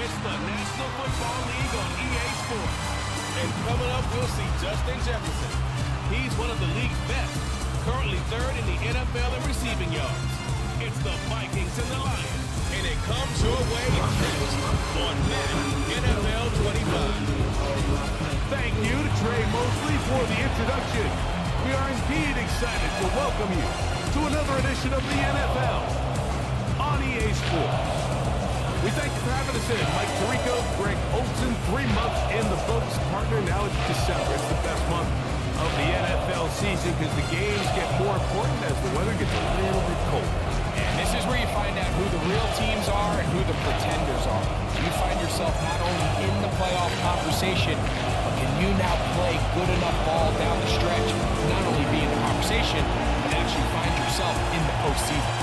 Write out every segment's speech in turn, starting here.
It's the National Football League on EA Sports. And coming up, we'll see Justin Jefferson. He's one of the league's best, currently third in the NFL in receiving yards. It's the Vikings and the Lions, and it comes your way next on Madden NFL 25. Thank you to Trey Mosley for the introduction. We are indeed excited to welcome you to another edition of the NFL on EA Sports. We thank you for having us in. Mike Tirico, Greg Olsen, 3 months in the books. Partner, now it's December. It's the best month of the NFL season because the games get more important as the weather gets a little bit colder. And this is where you find out who the real teams are and who the pretenders are. You find yourself not only in the playoff conversation, but can you now play good enough ball down the stretch, not only be in the conversation, but actually find yourself in the postseason.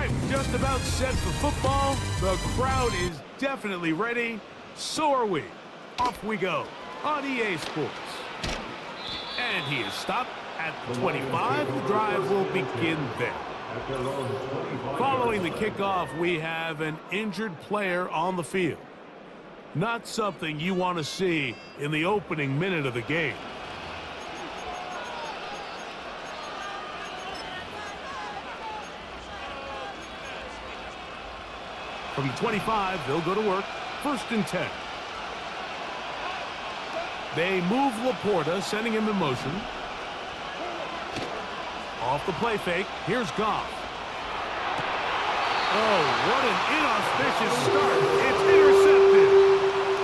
right, just about set for football. The crowd is definitely ready. So are we. Off we go on EA Sports. And he is stopped at the 25. The drive will begin there. Following the kickoff, we have an injured player on the field. Not something you want to see in the opening minute of the game. From the 25, they'll go to work. 1st and 10. They move Laporta, sending him in motion. Off the play fake. Here's Goff. Oh, what an inauspicious start. It's intercepted.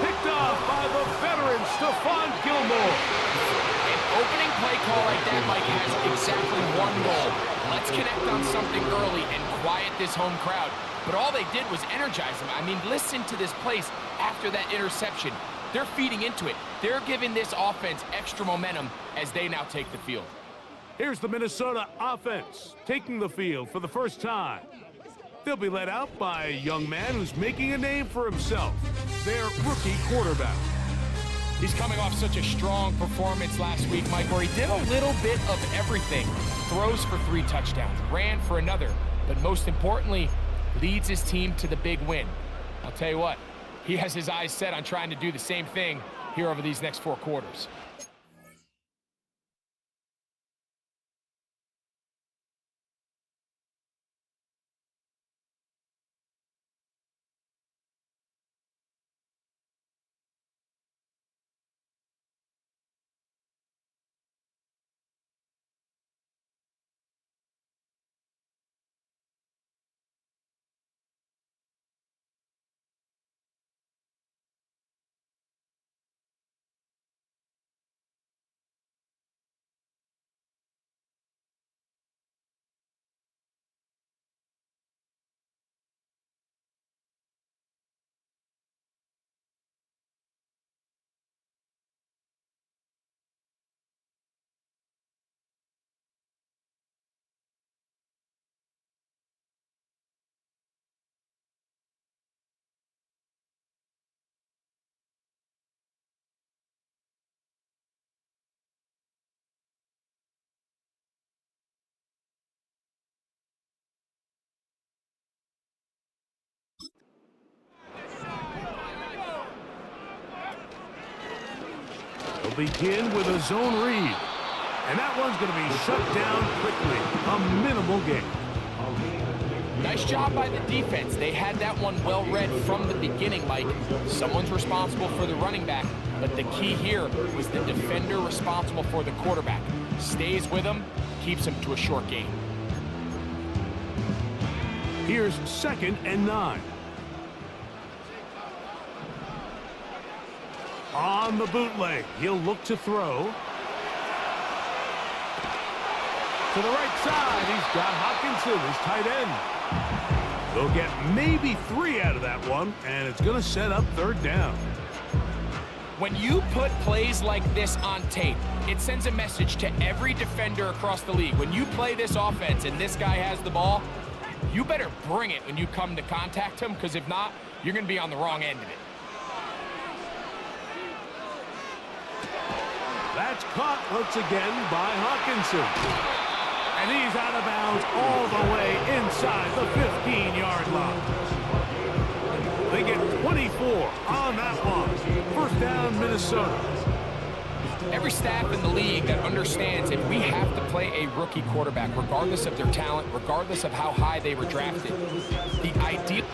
Picked off by the veteran, Stephon Gilmore. An opening play call like that, Mike, has exactly one goal. Let's connect on something early and quiet this home crowd. But all they did was energize them. I mean, listen to this place after that interception. They're feeding into it. They're giving this offense extra momentum as they now take the field. Here's the Minnesota offense taking the field for the first time. They'll be led out by a young man who's making a name for himself, their rookie quarterback. He's coming off such a strong performance last week, Mike, where he did a little bit of everything. Throws for 3 touchdowns, ran for another, but most importantly, leads his team to the big win. I'll tell you what, he has his eyes set on trying to do the same thing here over these next 4 quarters. They'll begin with a zone read. And that one's going to be shut down quickly. A minimal gain. Nice job by the defense. They had that one well read from the beginning, Mike. Someone's responsible for the running back, but the key here was the defender responsible for the quarterback. Stays with him, keeps him to a short gain. Here's 2nd and 9. On the bootleg, he'll look to throw. To the right side, he's got Hawkinson, his tight end. They'll get maybe 3 out of that one, and it's going to set up 3rd down. When you put plays like this on tape, it sends a message to every defender across the league. When you play this offense and this guy has the ball, you better bring it when you come to contact him, because if not, you're going to be on the wrong end of it. That's caught once again by Hawkinson. And he's out of bounds all the way inside the 15-yard line. They get 24 on that one. 1st down, Minnesota. Every staff in the league that understands if we have to play a rookie quarterback, regardless of their talent, regardless of how high they were drafted, the ideal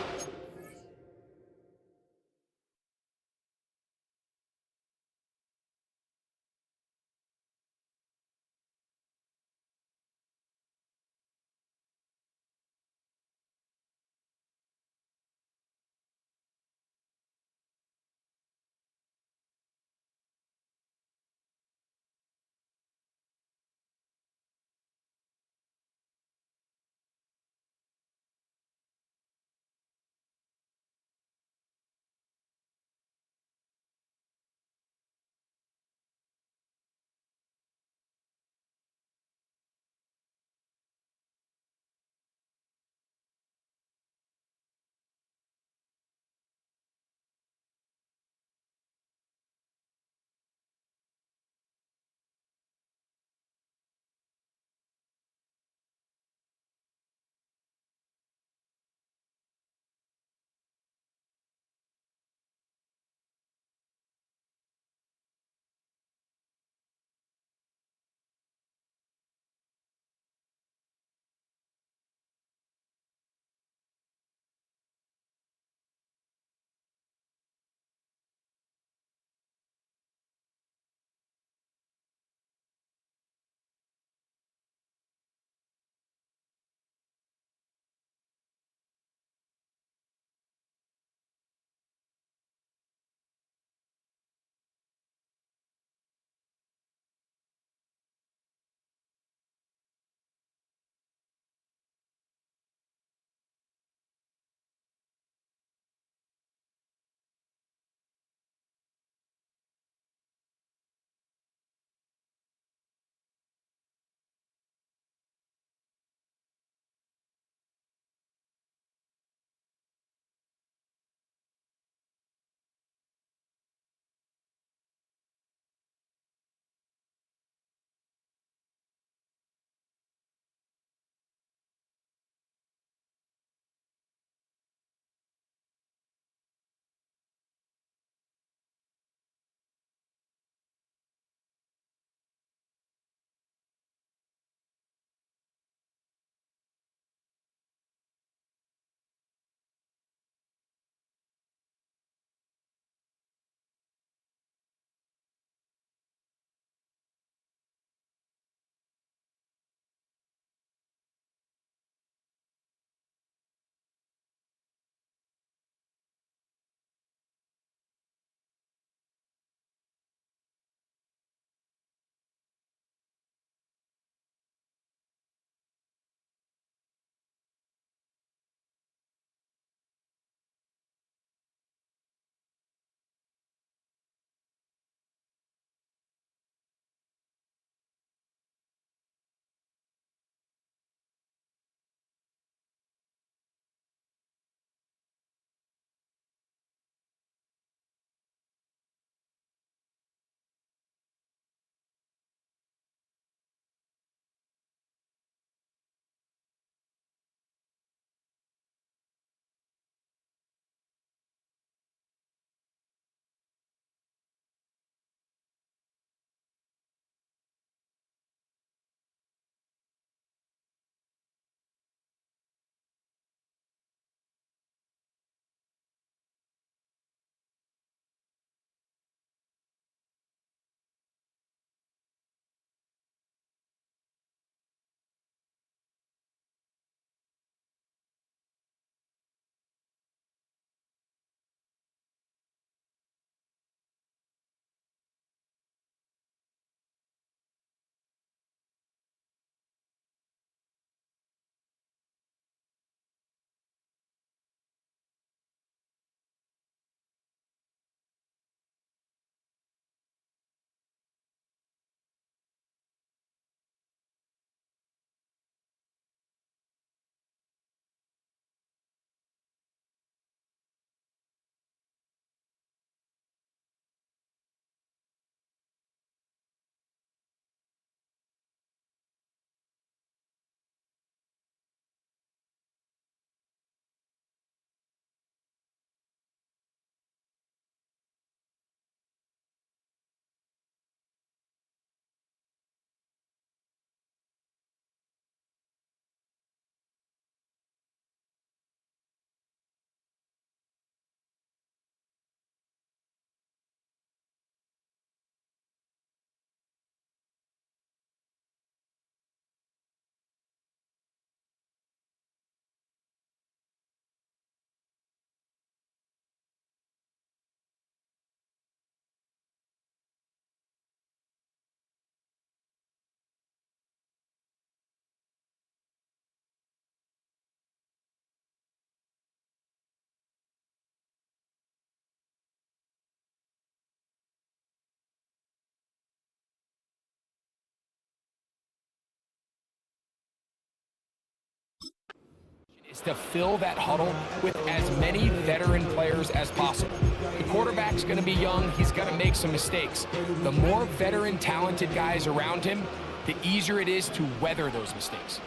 is to fill that huddle with as many veteran players as possible. The quarterback's going to be young. He's going to make some mistakes. The more veteran, talented guys around him, the easier it is to weather those mistakes.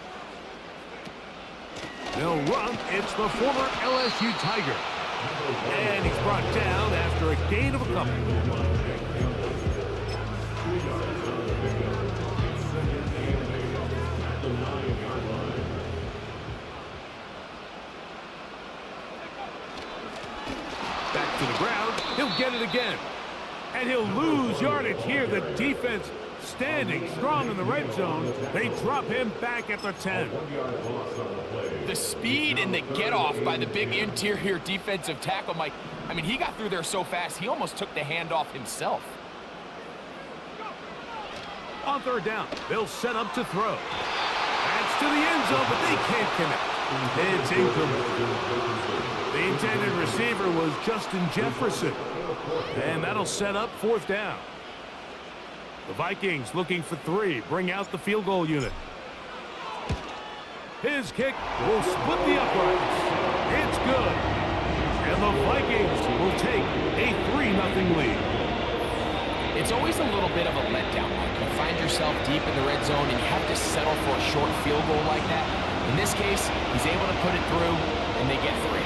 They'll run. It's the former LSU Tiger. And he's brought down after a gain of a couple. Back to the ground. He'll get it again. And he'll lose yardage here. The defense standing strong in the red zone. They drop him back at the 10. The speed and the get-off by the big interior defensive tackle, Mike. I mean, he got through there so fast, he almost took the handoff himself. On third down, they'll set up to throw. That's to the end zone, but they can't connect. It's incomplete. The intended receiver was Justin Jefferson. And that'll set up fourth down. The Vikings looking for 3. Bring out the field goal unit. His kick will split the uprights. It's good. And the Vikings will take a 3-0 lead. It's always a little bit of a letdown, Mike. You find yourself deep in the red zone and you have to settle for a short field goal like that. In this case, he's able to put it through, and they get 3.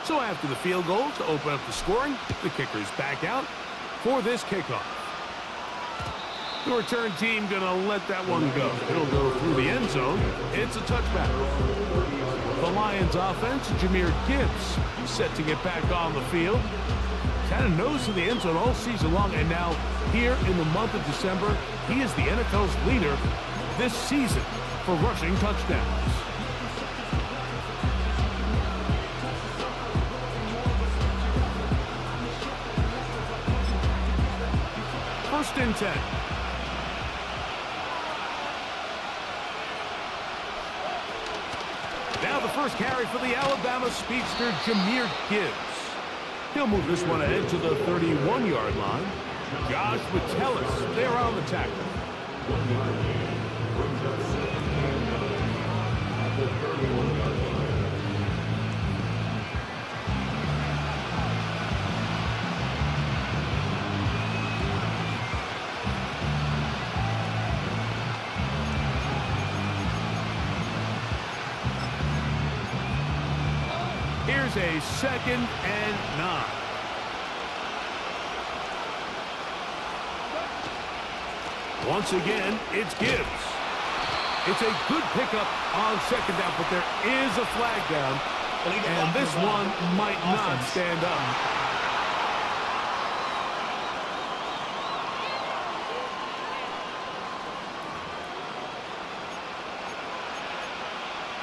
So after the field goal to open up the scoring, the kicker's back out for this kickoff. The return team going to let that one go. It'll go through the end zone. It's a touchback. The Lions offense, Jahmyr Gibbs, set to get back on the field. Kind of nose to the end zone all season long, and now here in the month of December, he is the NFL's leader this season for rushing touchdowns. First and 10. Now the first carry for the Alabama speedster, Jahmyr Gibbs. He'll move this one ahead to the 31-yard line. Josh Metellus there on the tackle. Here's a 2nd and 9. Once again, it's Gibbs. It's a good pickup on 2nd down, but there is a flag down, and this one might not stand up.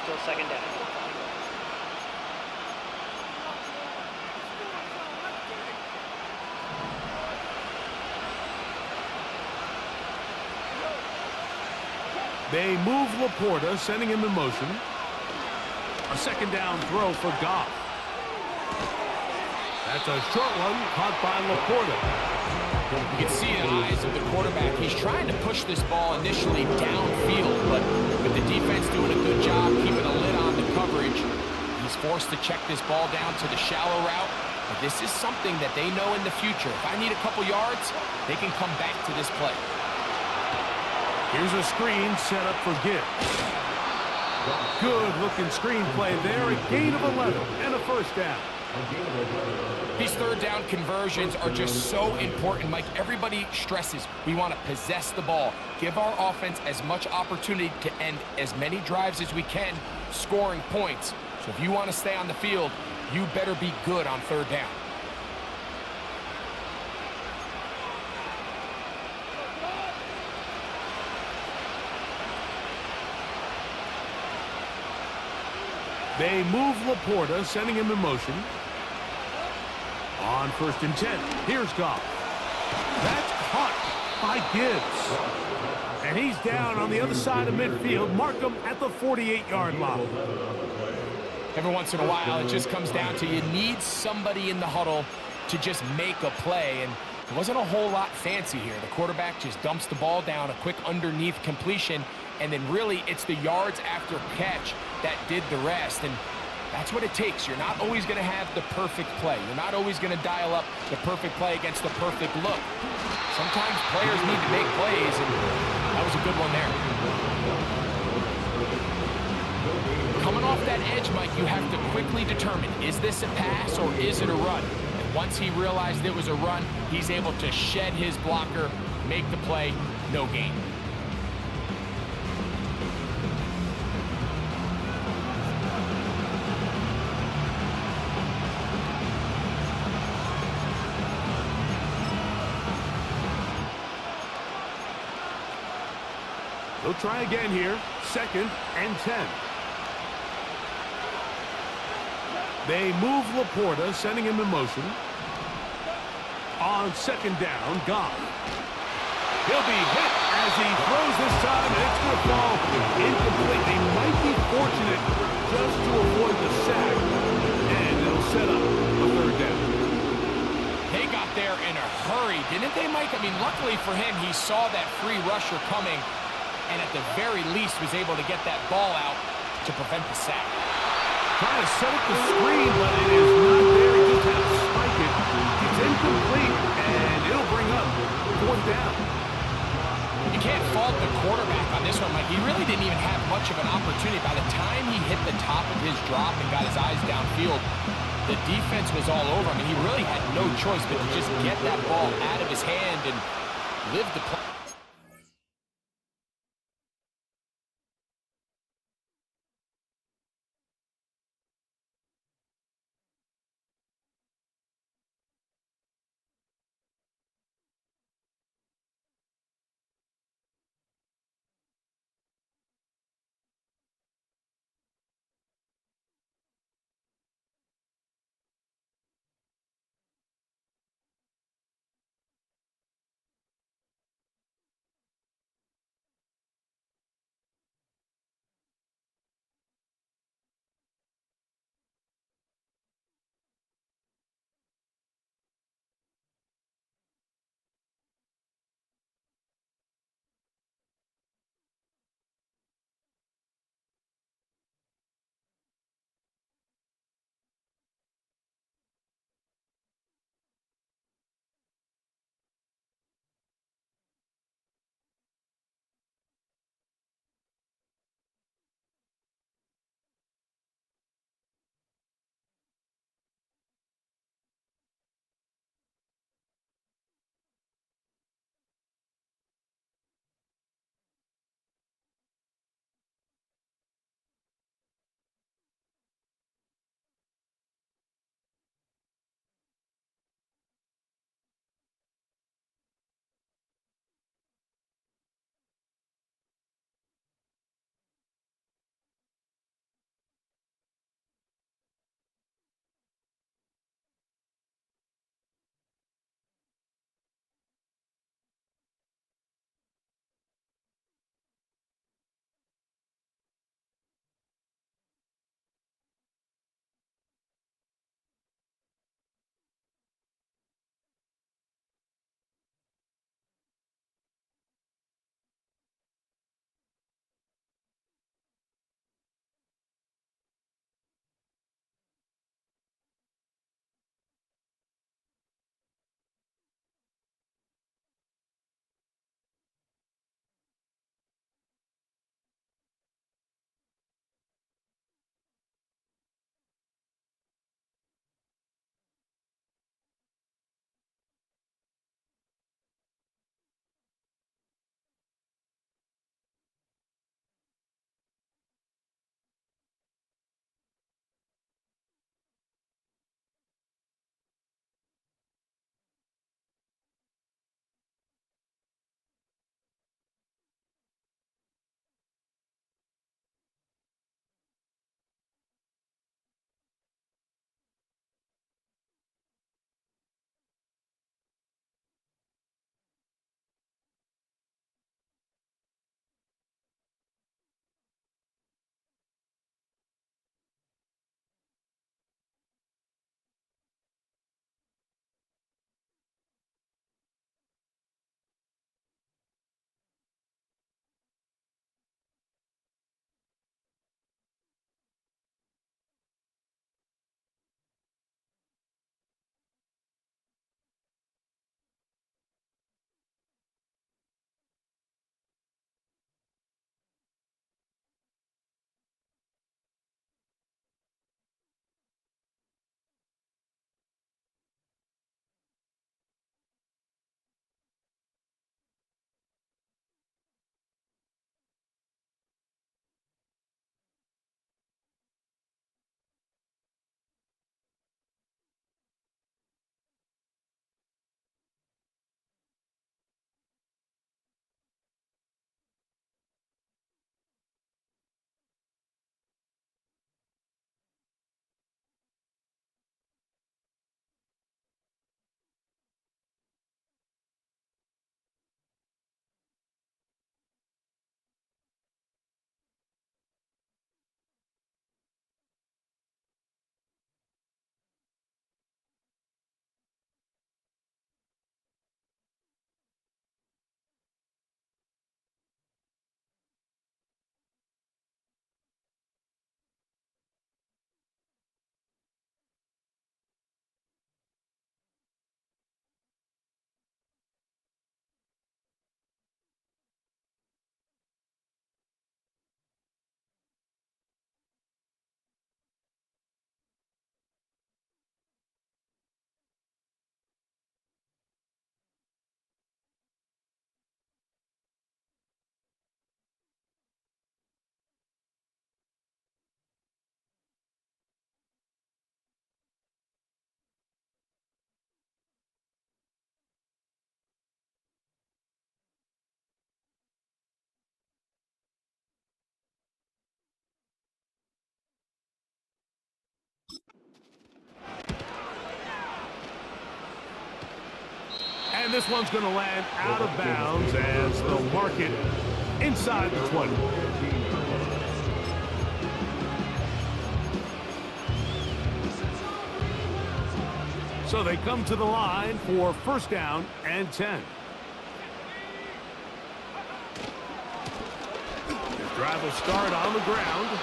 Still 2nd down. They move Laporta, sending him in motion. A 2nd down throw for Goff. That's a short one caught by Laporta. You can see in the eyes of the quarterback, he's trying to push this ball initially downfield, but with the defense doing a good job keeping a lid on the coverage, he's forced to check this ball down to the shallow route. But this is something that they know in the future. If I need a couple yards, they can come back to this play. Here's a screen set up for Gibbs. Good-looking screen play there. A gain of 11 and a first down. These 3rd down conversions are just so important, Mike. Everybody stresses we want to possess the ball, give our offense as much opportunity to end as many drives as we can, scoring points. So if you want to stay on the field, you better be good on 3rd down. They move Laporta, sending him in motion. On 1st and 10, here's Goff. That's caught by Gibbs. And he's down on the other side of midfield. Mark him at the 48-yard line. Every once in a while, it just comes down to you need somebody in the huddle to just make a play. And There wasn't a whole lot fancy here. The quarterback just dumps the ball down, a quick underneath completion, and then really it's the yards after catch that did the rest. And that's what it takes. You're not always going to have the perfect play. You're not always going to dial up the perfect play against the perfect look. Sometimes players need to make plays, and that was a good one there. Coming off that edge, Mike, you have to quickly determine, is this a pass or is it a run? And once he realized it was a run, he's able to shed his blocker, make the play, no gain. They'll try again here. 2nd and 10. They move Laporta, sending him in motion. On 2nd down, Goff. He'll be hit as he throws this time, and it's going to fall incomplete. They might be fortunate just to avoid the sack, and it'll set up a 3rd down. They got there in a hurry, didn't they, Mike? I mean, luckily for him, he saw that free rusher coming, and at the very least was able to get that ball out to prevent the sack. Trying to set up the screen, but it is not there. He just had to spike it. It's incomplete, and it'll bring up 4th down. You can't fault the quarterback on this one, Mike. He really didn't even have much of an opportunity. By the time he hit the top of his drop and got his eyes downfield, the defense was all over him, and he really had no choice but to just get that ball out of his hand and live the play. this one's going to land out of bounds as they'll mark it inside the 20. So they come to the line for first down and 10. His drive will start on the ground,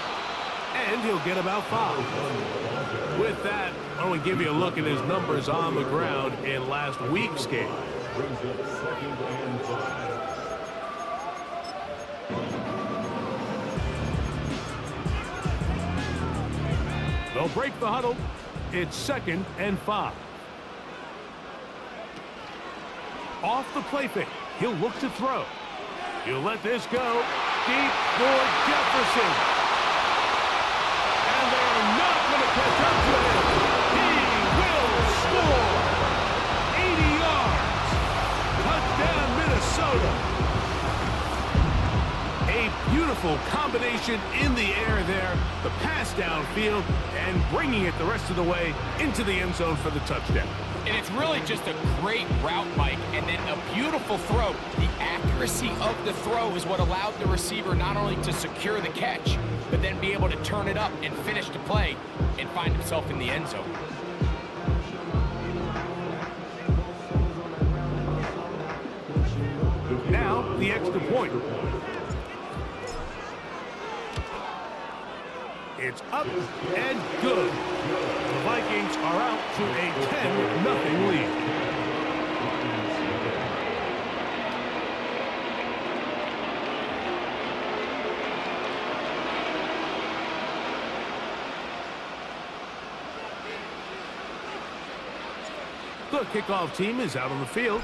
and he'll get about 5. With that, I want to give you a look at his numbers on the ground in last week's game. They'll break the huddle. It's 2nd and 5. Off the play fake, he'll look to throw. He'll let this go deep for Jefferson. And they're not going to catch up to him. He will score. 80 yards. Touchdown, Minnesota. A beautiful combination in the air there. The pass downfield and bringing it the rest of the way into the end zone for the touchdown. And it's really just a great route, Mike, and then a beautiful throw. The accuracy of the throw is what allowed the receiver not only to secure the catch, but then be able to turn it up and finish the play and find himself in the end zone. Now, the extra point. It's up and good. The Vikings are out to a 10-0 lead. The kickoff team is out on the field,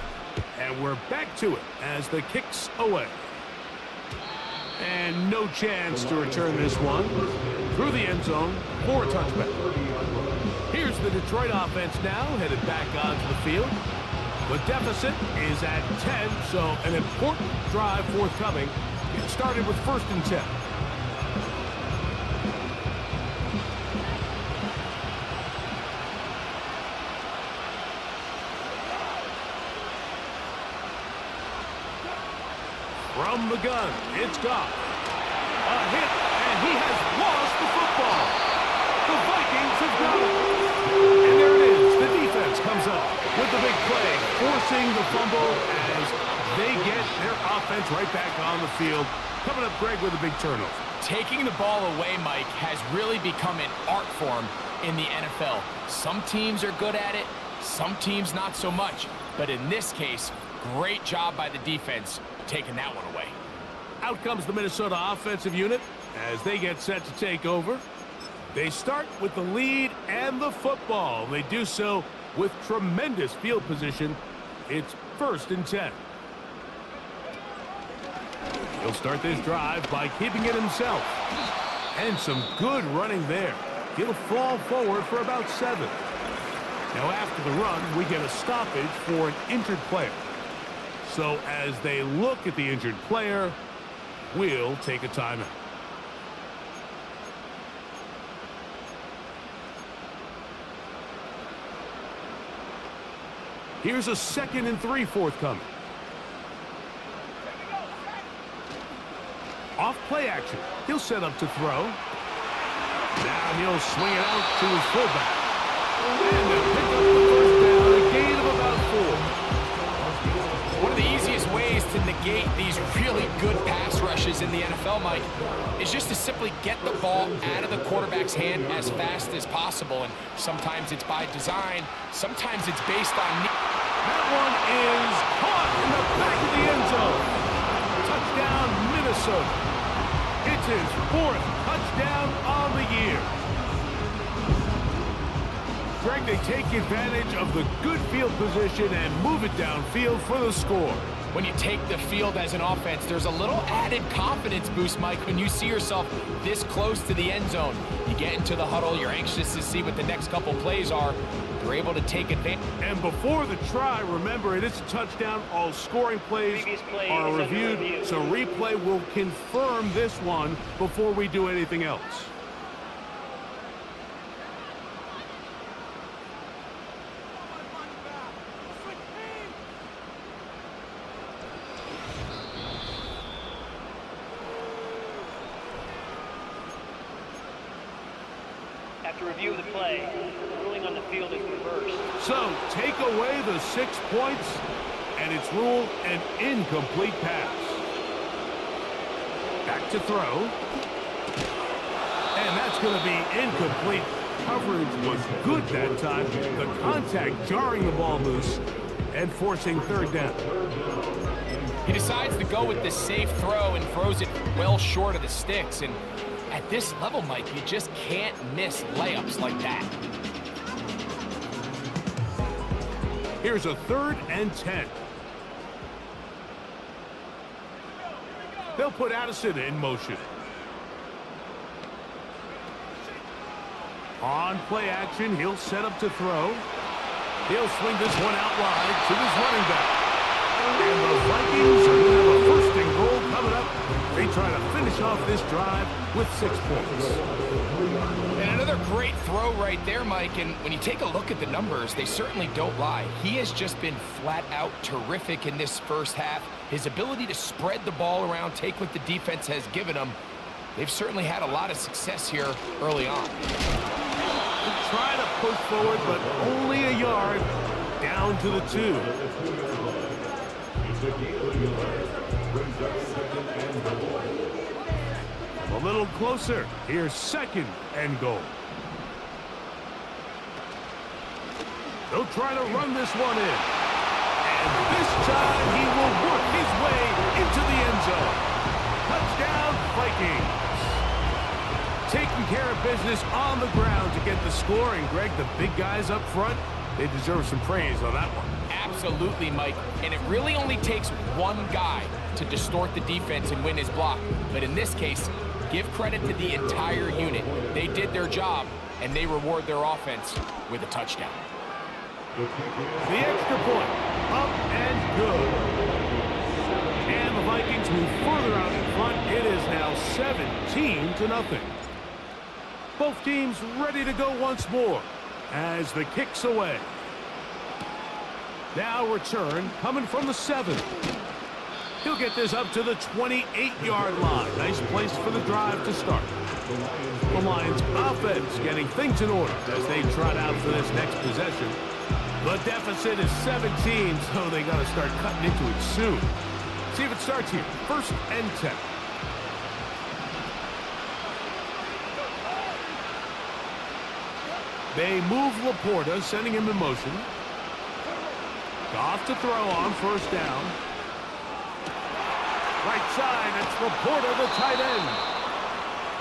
and we're back to it as the kick's away. And no chance to return this one through the end zone for a touchback. Here's the Detroit offense now headed back onto the field. The deficit is at 10, so an important drive forthcoming. It started with 1st and 10. From the gun, it's gone. A hit, and he has lost the football. The Vikings have got it. And there it is. The defense comes up with the big play, forcing the fumble as they get their offense right back on the field. Coming up, Greg, with a big turnover. Taking the ball away, Mike, has really become an art form in the NFL. Some teams are good at it, some teams not so much. But in this case, great job by the defense taking that one away. Out comes the Minnesota offensive unit as they get set to take over. They start with the lead and the football. They do so with tremendous field position. It's 1st and 10. He'll start this drive by keeping it himself. And some good running there. He'll fall forward for about 7. Now after the run, we get a stoppage for an injured player. So as they look at the injured player, we'll take a timeout. Here's a 2nd and 3 forthcoming. Off play action. He'll set up to throw. Now he'll swing it out to his fullback. And they'll pick up the first down, a gain of about 4. One of the easiest ways to negate these really good pass rushes in the NFL, Mike, is just to simply get the ball out of the quarterback's hand as fast as possible. And sometimes it's by design, sometimes it's based on... That one is caught in the back of the end zone. Touchdown, Minnesota. It's his 4th touchdown on the year. Greg, they take advantage of the good field position and move it downfield for the score. When you take the field as an offense, there's a little added confidence boost, Mike, when you see yourself this close to the end zone. You get into the huddle, you're anxious to see what the next couple plays are. You're able to take advantage. And before the try, remember, it is a touchdown. All scoring plays are reviewed, so replay will confirm this one before we do anything else. After review of the play, the ruling on the field is reversed. So, take away the 6 points, and it's ruled an incomplete pass. Back to throw. And that's going to be incomplete. Coverage was good that time. The contact jarring the ball loose and forcing third down. He decides to go with the safe throw and throws it well short of the sticks. And at this level, Mike, you just can't miss layups like that. Here's a 3rd and 10. They'll put Addison in motion. On play action, he'll set up to throw. He'll swing this one out wide to his running back. And the Vikings are going to have a 1st and goal coming up. They try to finish off this drive with 6 points. And another great throw right there, Mike. And when you take a look at the numbers, they certainly don't lie. He has just been flat out terrific in this first half. His ability to spread the ball around, take what the defense has given him. They've certainly had a lot of success here early on. Try to push forward, but only a yard down to the 2. A little closer. Here's 2nd and goal. They'll try to run this one in. And this time he will work his way into the end zone. Touchdown, Vikings. Taking care of business on the ground to get the score. And, Greg, the big guys up front, they deserve some praise on that one. Absolutely, Mike. And it really only takes one guy to distort the defense and win his block. But in this case, give credit to the entire unit. They did their job, and they reward their offense with a touchdown. The extra point, up and good. And the Vikings move further out in front. It is now 17-0. Both teams ready to go once more as the kick's away. Now return coming from the 7. He'll get this up to the 28-yard line. Nice place for the drive to start. The Lions offense getting things in order as they trot out for this next possession. The deficit is 17, so they got to start cutting into it soon. See if it starts here. 1st and 10. They move Laporta, sending him in motion. Off to throw on 1st down. Right side, it's Laporta, the tight end.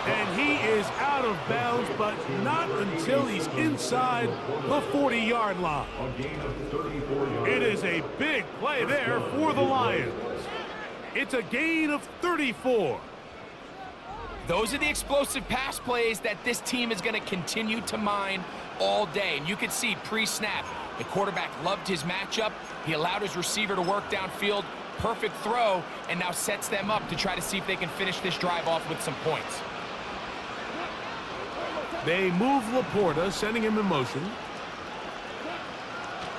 And he is out of bounds, but not until he's inside the 40-yard line. It is a big play there for the Lions. It's a gain of 34. Those are the explosive pass plays that this team is going to continue to mine all day. And you can see pre-snap, the quarterback loved his matchup. He allowed his receiver to work downfield. Perfect throw, and now sets them up to try to see if they can finish this drive off with some points. They move Laporta, sending him in motion.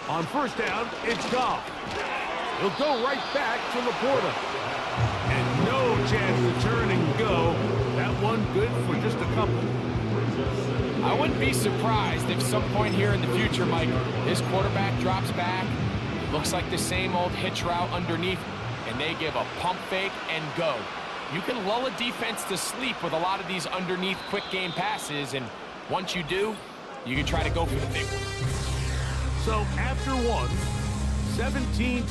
On 1st down, it's Goff. He'll go right back to Laporta. And no chance to turn and go. That one good for just a couple. I wouldn't be surprised if some point here in the future, Mike, this quarterback drops back. It looks like the same old hitch route underneath, and they give a pump fake and go. You can lull a defense to sleep with a lot of these underneath quick game passes, and once you do, you can try to go for the big one. So after one, 17-0,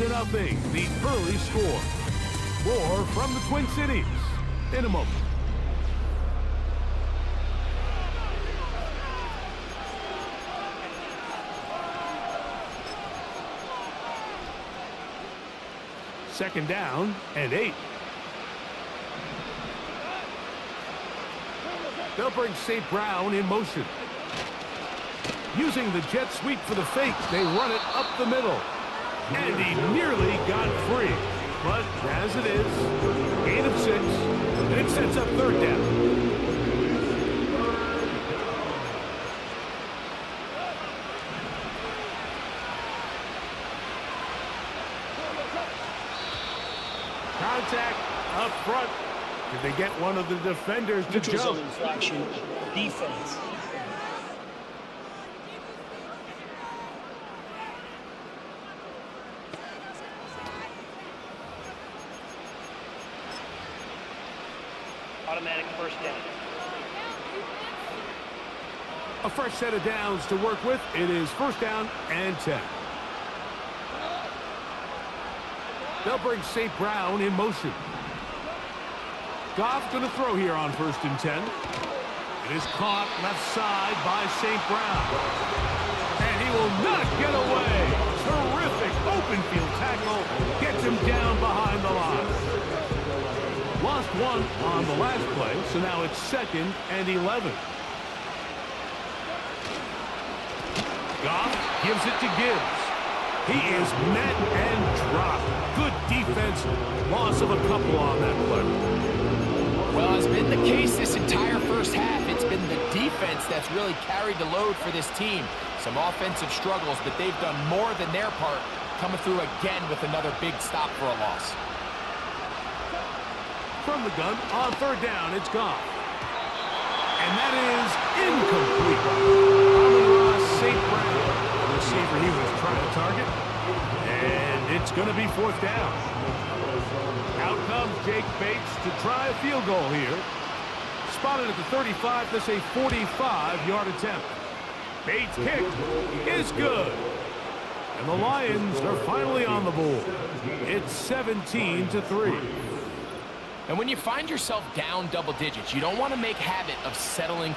the early score. More from the Twin Cities in a moment. Second down and 8. They'll bring St. Brown in motion. Using the jet sweep for the fake, they run it up the middle. And he nearly got free. But as it is, gain of 6, and it sets up 3rd down. Contact up front. Did they get one of the defenders to jump? Infraction, defense. automatic first down. A fresh set of downs to work with. It is first down and 10. They'll bring St. Brown in motion. Goff going to throw here on first and 10. It is caught left side by St. Brown. And he will not get away. Terrific open field tackle. Gets him down behind the line. Lost one on the last play, so now it's second and 11. Goff gives it to Gibbs. He is met and dropped. Good defense. Loss of a couple on that play. Well, it's been the case this entire first half. It's been the defense that's really carried the load for this team. Some offensive struggles, but they've done more than their part, coming through again with another big stop for a loss. From the gun, on third down, it's Goff. And that is incomplete. Amon-Ra St. Brown, the receiver he was trying to target. And it's going to be fourth down. Out comes Jake Bates to try a field goal here. Spotted at the 35, this a 45-yard attempt. Bates' kick is good. And the Lions are finally on the board. It's 17-3. And when you find yourself down double digits, you don't want to make habit of settling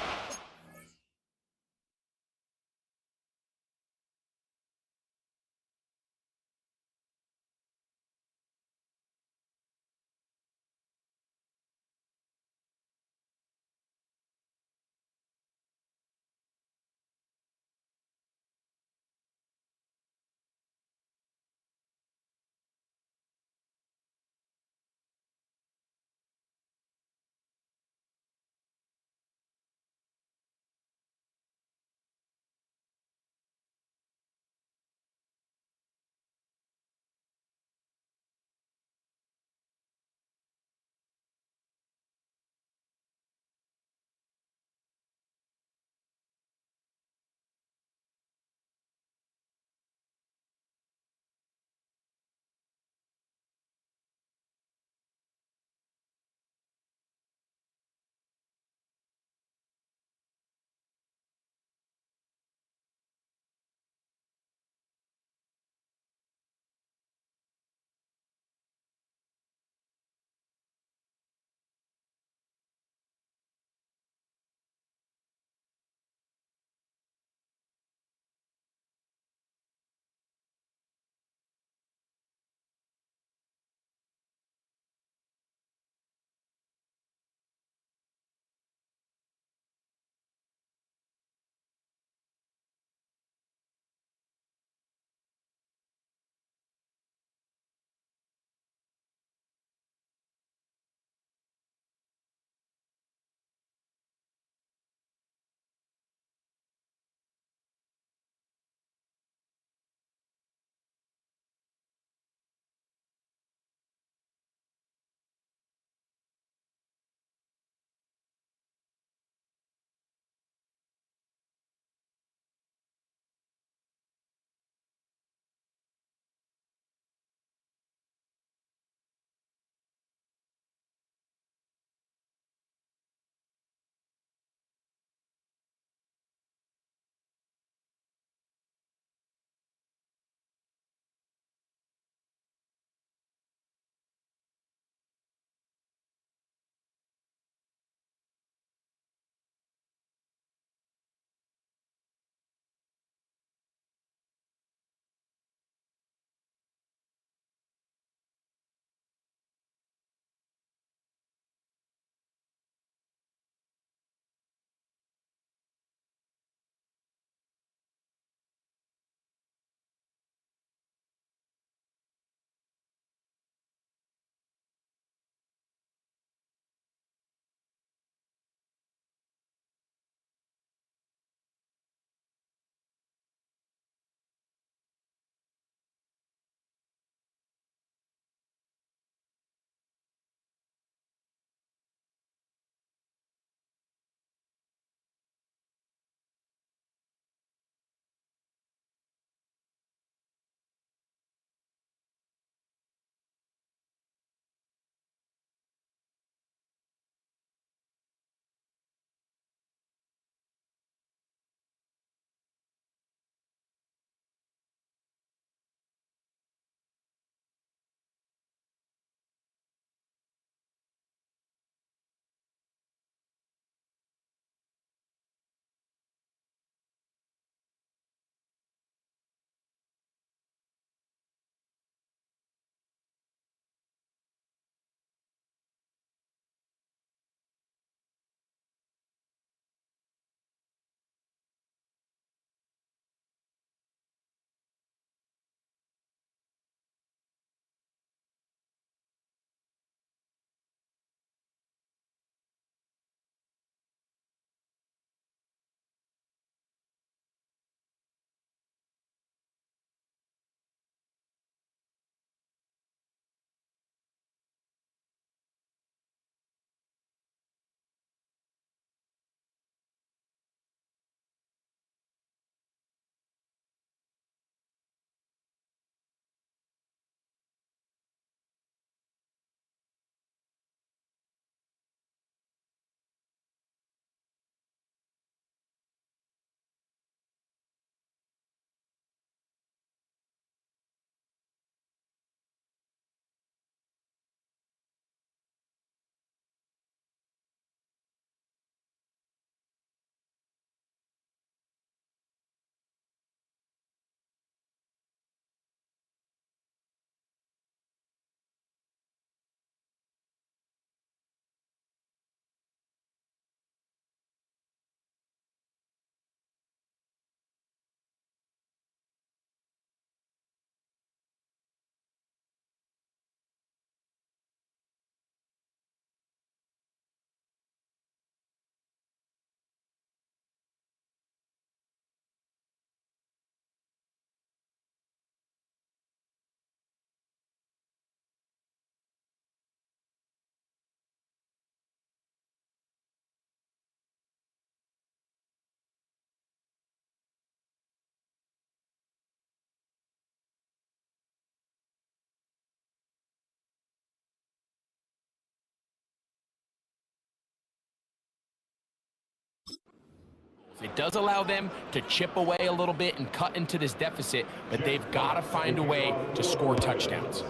It does allow them to chip away a little bit and cut into this deficit, but they've got to find a way to score touchdowns.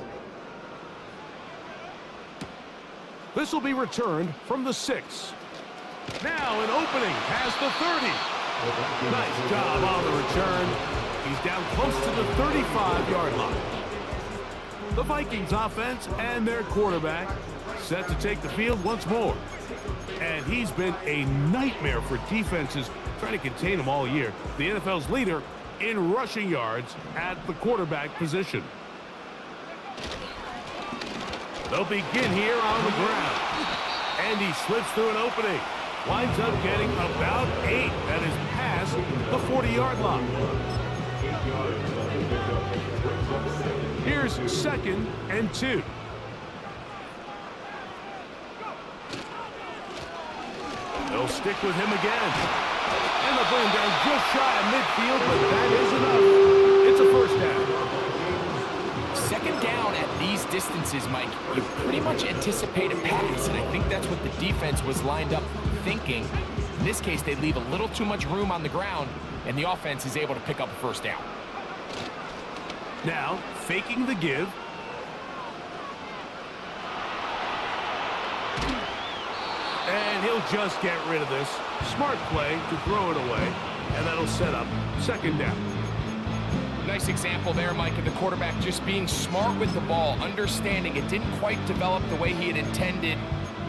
This will be returned from the 6. Now an opening past the 30. Nice job on the return. He's down close to the 35-yard line. The Vikings offense and their quarterback set to take the field once more. And he's been a nightmare for defenses trying to contain him all year. The NFL's leader in rushing yards at the quarterback position. They'll begin here on the ground. And he slips through an opening. Winds up getting about 8. That is past the 40-yard line. Here's 2nd and 2. They'll stick with him again. And they'll bring him down just shy of midfield, but that is enough. It's a first down. Second down at these distances, Mike, you pretty much anticipate a pass, and I think that's what the defense was lined up thinking. In this case, they leave a little too much room on the ground, and the offense is able to pick up a first down. Now, faking the give. And he'll just get rid of this. Smart play to throw it away, and that'll set up 2nd down. Nice example there, Mike, of the quarterback just being smart with the ball, understanding it didn't quite develop the way he had intended.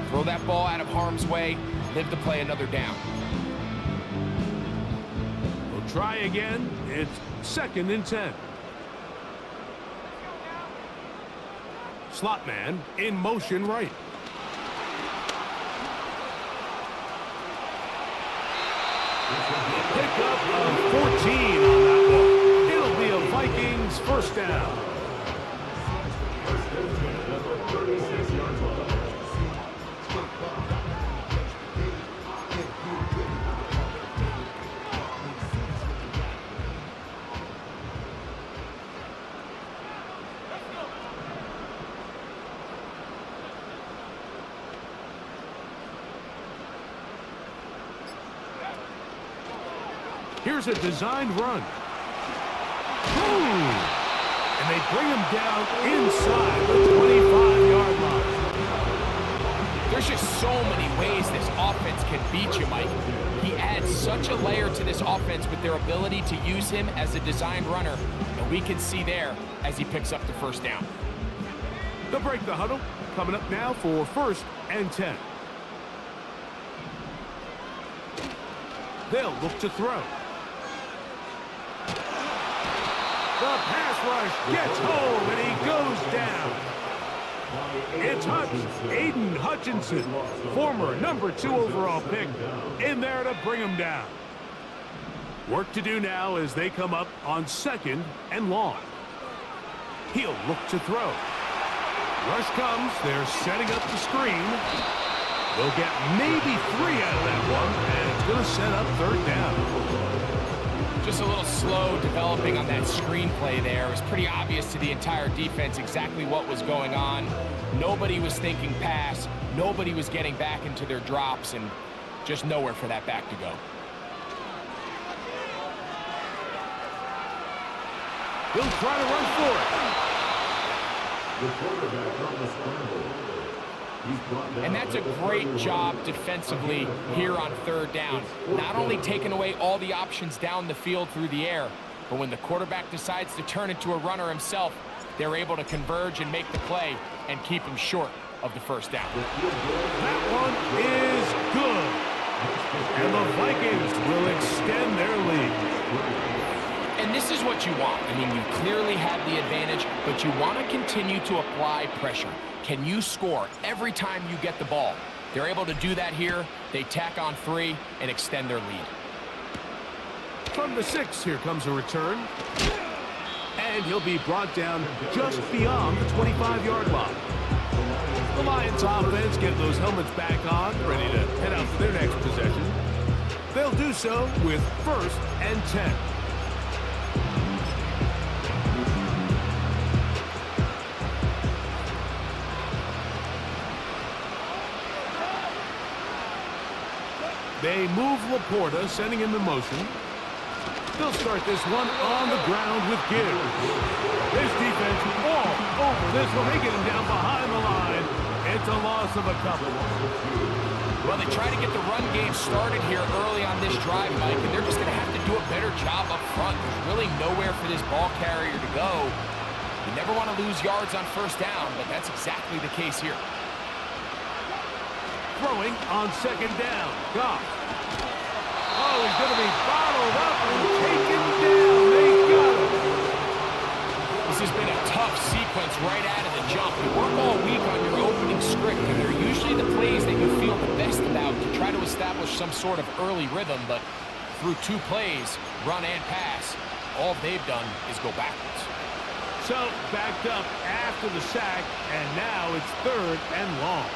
Throw that ball out of harm's way, live to play another down. We'll try again. It's 2nd and 10. Slot man in motion right. Pick up of 14 on that one. It'll be a Vikings first down. Here's a designed run. Boom! And they bring him down inside the 25-yard line. There's just so many ways this offense can beat you, Mike. He adds such a layer to this offense with their ability to use him as a designed runner, and we can see there as he picks up the first down. They'll break the huddle. Coming up now for 1st and 10. They'll look to throw. The pass rush gets home, and he goes down. It's Aiden Hutchinson, former number 2 overall pick, in there to bring him down. Work to do now as they come up on 2nd and long. He'll look to throw. Rush comes. They're setting up the screen. They'll get maybe 3 out of that one, and it's going to set up 3rd down. Just a little slow developing on that screenplay there. It was pretty obvious to the entire defense exactly what was going on. Nobody was thinking pass. Nobody was getting back into their drops, and just nowhere for that back to go. He'll try to run for it. The quarterback on the scramble. And that's a great job defensively here on 3rd down. Not only taking away all the options down the field through the air, but when the quarterback decides to turn into a runner himself, they're able to converge and make the play and keep him short of the first down. That one is good. And the Vikings will extend their lead. And this is what you want. I mean, you clearly have the advantage, but you want to continue to apply pressure. Can you score every time you get the ball? They're able to do that here. They tack on 3 and extend their lead. From the 6, here comes a return. And he'll be brought down just beyond the 25-yard line. The Lions offense get those helmets back on, ready to head out for their next possession. They'll do so with 1st and 10. They move Laporta, sending him in motion. They'll start this one on the ground with Gibbs. This defense all over this one. They get him down behind the line. It's a loss of a couple. Well, they try to get the run game started here early on this drive, Mike, and they're just going to have to do a better job up front. There's really nowhere for this ball carrier to go. You never want to lose yards on first down, but that's exactly the case here. Throwing on second down. Goff. Oh, he's going to be bottled up and taken down. They got him. This has been a tough sequence right out of the jump. You work all week on your opening script, and they're usually the plays that you feel the best about to try to establish some sort of early rhythm, but through 2 plays, run and pass, all they've done is go backwards. So, backed up after the sack, and now it's 3rd and long.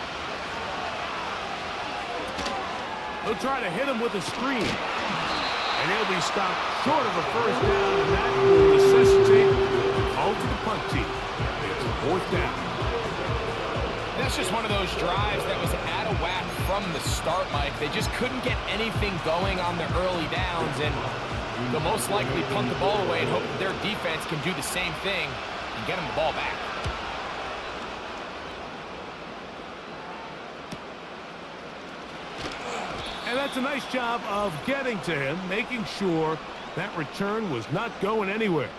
They'll try to hit him with a screen. And he'll be stopped short of a first down, and that will necessitate a call to the punt team. It's a 4th down. That's just one of those drives that was out of whack from the start, Mike. They just couldn't get anything going on their early downs, and they'll most likely punt the ball away and hope that their defense can do the same thing and get them the ball back. And that's a nice job of getting to him, making sure that return was not going anywhere.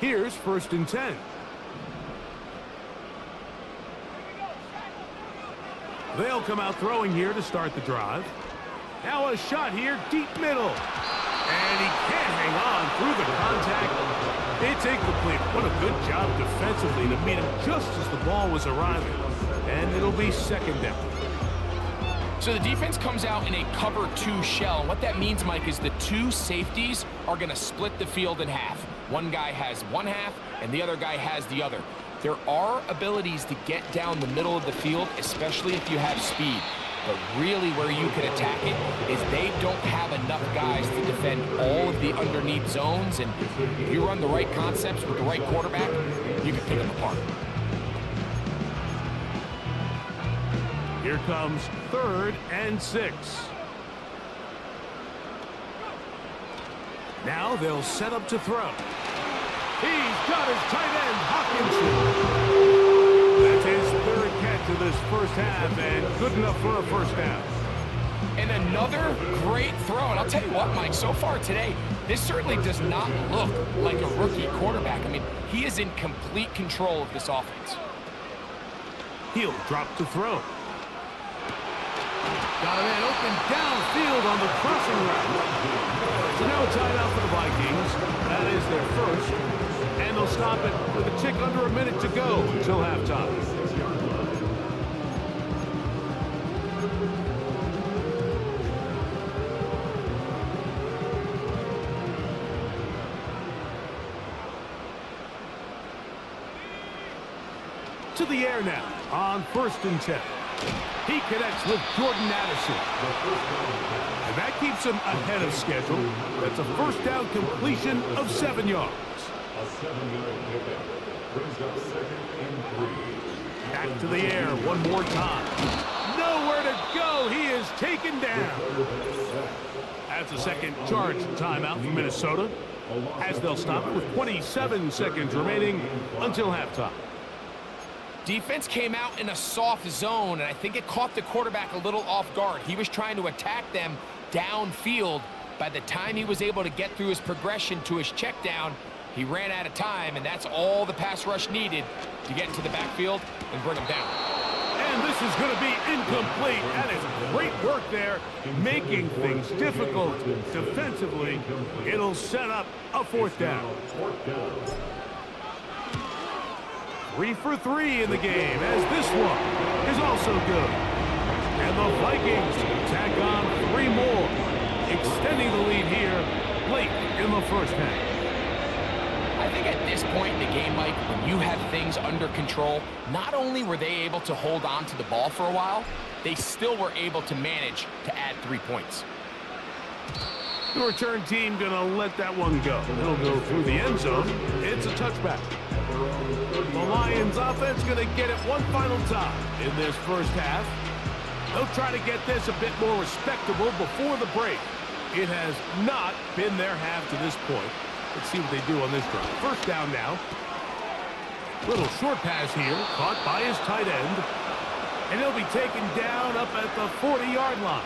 Here's 1st and 10. They'll come out throwing here to start the drive. Now a shot here, deep middle. And he can't hang on through the contact. It's incomplete. What a good job defensively to meet him just as the ball was arriving. And it'll be 2nd down. So the defense comes out in a cover 2 shell. And what that means, Mike, is the 2 safeties are going to split the field in half. One guy has one half, and the other guy has the other. There are abilities to get down the middle of the field, especially if you have speed. But really where you can attack it is they don't have enough guys to defend all of the underneath zones. And if you run the right concepts with the right quarterback, you can pick them apart. Here comes 3rd and 6. Now they'll set up to throw. He's got his tight end, Hawkinson. That's his 3rd catch of this first half, and good enough for a first down. And another great throw. And I'll tell you what, Mike, so far today, this certainly does not look like a rookie quarterback. I mean, he is in complete control of this offense. He'll drop to throw. Got a man open downfield on the crossing route. So now a timeout for the Vikings. That is their first. And they'll stop it with a tick under a minute to go until halftime. To the air now on 1st and 10. He connects with Jordan Addison. And that keeps him ahead of schedule. That's a first down completion of 7 yards. A 7-yard pickup brings up 2nd and 3. Back to the air one more time. Nowhere to go. He is taken down. That's a second charge timeout from Minnesota, as they'll stop it with 27 seconds remaining until halftime. Defense came out in a soft zone, and I think it caught the quarterback a little off guard. He was trying to attack them downfield. By the time he was able to get through his progression to his check down, he ran out of time, and that's all the pass rush needed to get into the backfield and bring him down. And this is going to be incomplete. That is great work there, making things difficult defensively. It'll set up a 4th down. 3 for 3 in the game, as this one is also good. And the Vikings tack on 3 more, extending the lead here late in the first half. I think at this point in the game, Mike, when you have things under control, not only were they able to hold on to the ball for a while, they still were able to manage to add 3 points. The return team going to let that one go. It'll go through the end zone. It's a touchback. The Lions offense going to get it one final time in this first half. They'll try to get this a bit more respectable before the break. It has not been their half to this point. Let's see what they do on this drive. First down now. Little short pass here, caught by his tight end. And he'll be taken down up at the 40-yard line.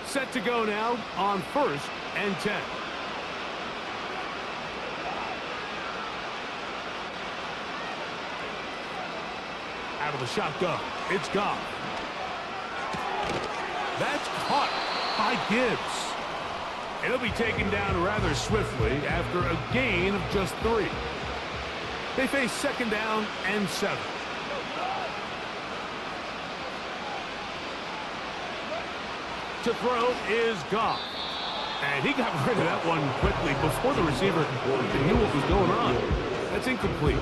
Set to go now on 1st and 10. Out of the shotgun, it's gone. That's caught by Gibbs. And he'll be taken down rather swiftly after a gain of just 3. They face second down and 7. To throw is Goff. And he got rid of that one quickly before the receiver even knew what was going on. That's incomplete.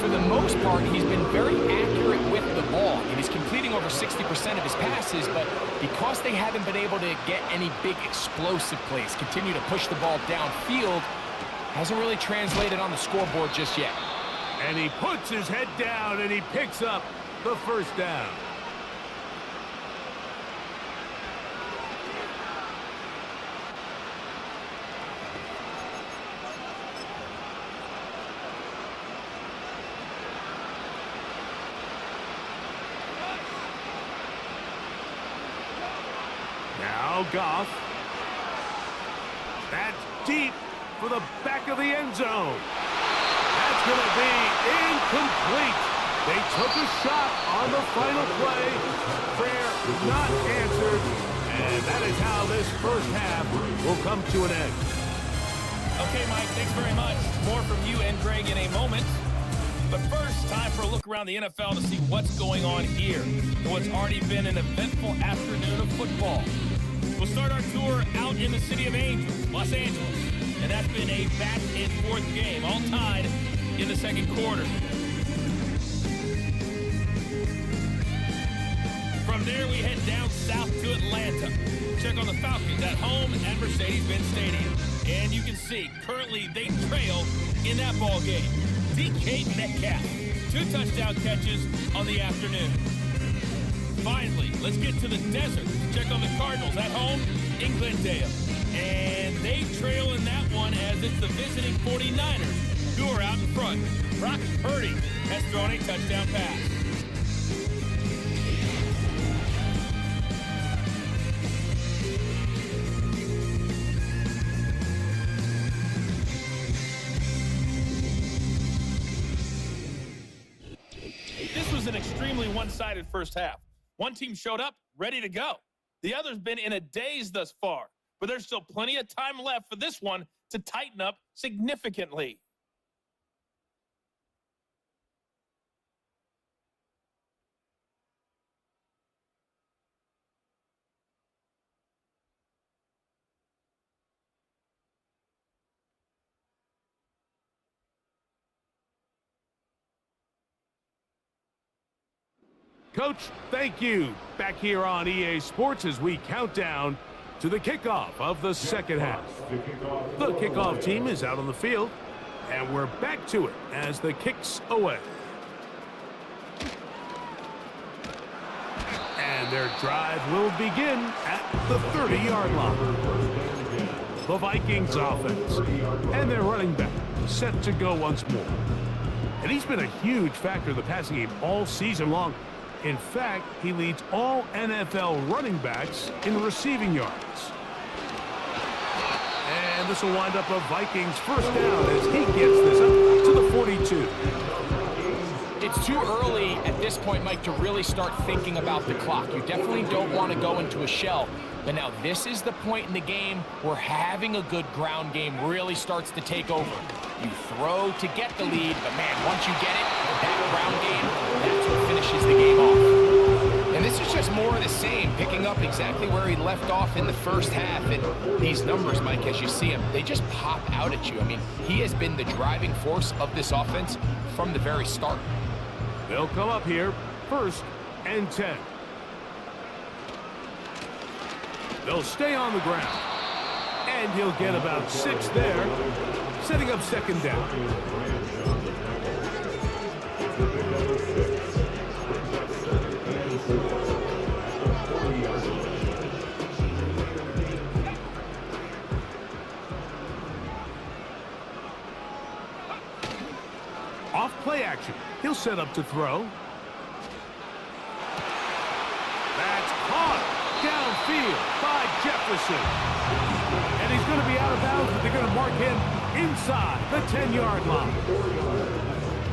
For the most part, he's been very accurate with the ball, and he's completing over 60% of his passes, but because they haven't been able to get any big explosive plays, continue to push the ball downfield, hasn't really translated on the scoreboard just yet. And he puts his head down, and he picks up the first down. Now Goff. That's deep for the back of the end zone. That's going to be incomplete. They took a shot on the final play. Prayer not answered. And that is how this first half will come to an end. Okay, Mike, thanks very much. More from you and Greg in a moment. But first, time for a look around the NFL to see what's going on here in what's already been an eventful afternoon of football. We'll start our tour out in the city of Angels, Los Angeles. And that's been a back-and-forth game, all tied in the second quarter. From there, we head down south to Atlanta. Check on the Falcons at home at Mercedes-Benz Stadium. And you can see, currently, they trail in that ball game. DK Metcalf, 2 touchdown catches on the afternoon. Finally, let's get to the desert. Check on the Cardinals at home in Glendale. And they trail in that one as it's the visiting 49ers who are out in front. Brock Purdy has thrown a touchdown pass. This was an extremely one-sided first half. One team showed up, ready to go. The other's been in a daze thus far, but there's still plenty of time left for this one to tighten up significantly. Coach, thank you. Back here on EA Sports as we count down to the kickoff of the second half. The kickoff team is out on the field, and we're back to it as the kick's away. And their drive will begin at the 30-yard line. The Vikings offense and their running back set to go once more. And he's been a huge factor in the passing game all season long. In fact, he leads all NFL running backs in receiving yards. And this will wind up a Vikings first down as he gets this up to the 42. It's too early at this point, Mike, to really start thinking about the clock. You definitely don't want to go into a shell. But now this is the point in the game where having a good ground game really starts to take over. You throw to get the lead, but man, once you get it, that ground game, that's what finishes the game off. And this is just more of the same, picking picking up exactly where he left off in the first half. And these numbers, Mike, as you see him, they just pop out at you. I mean, he has been the driving force of this offense from the very start. They'll come up here, 1st and 10. They'll stay on the ground. And he'll get about 6 there, setting up 2nd down. Off play action. He'll set up to throw. That's caught downfield by Jefferson. And he's going to be out of bounds, but they're going to mark him inside the 10-yard line.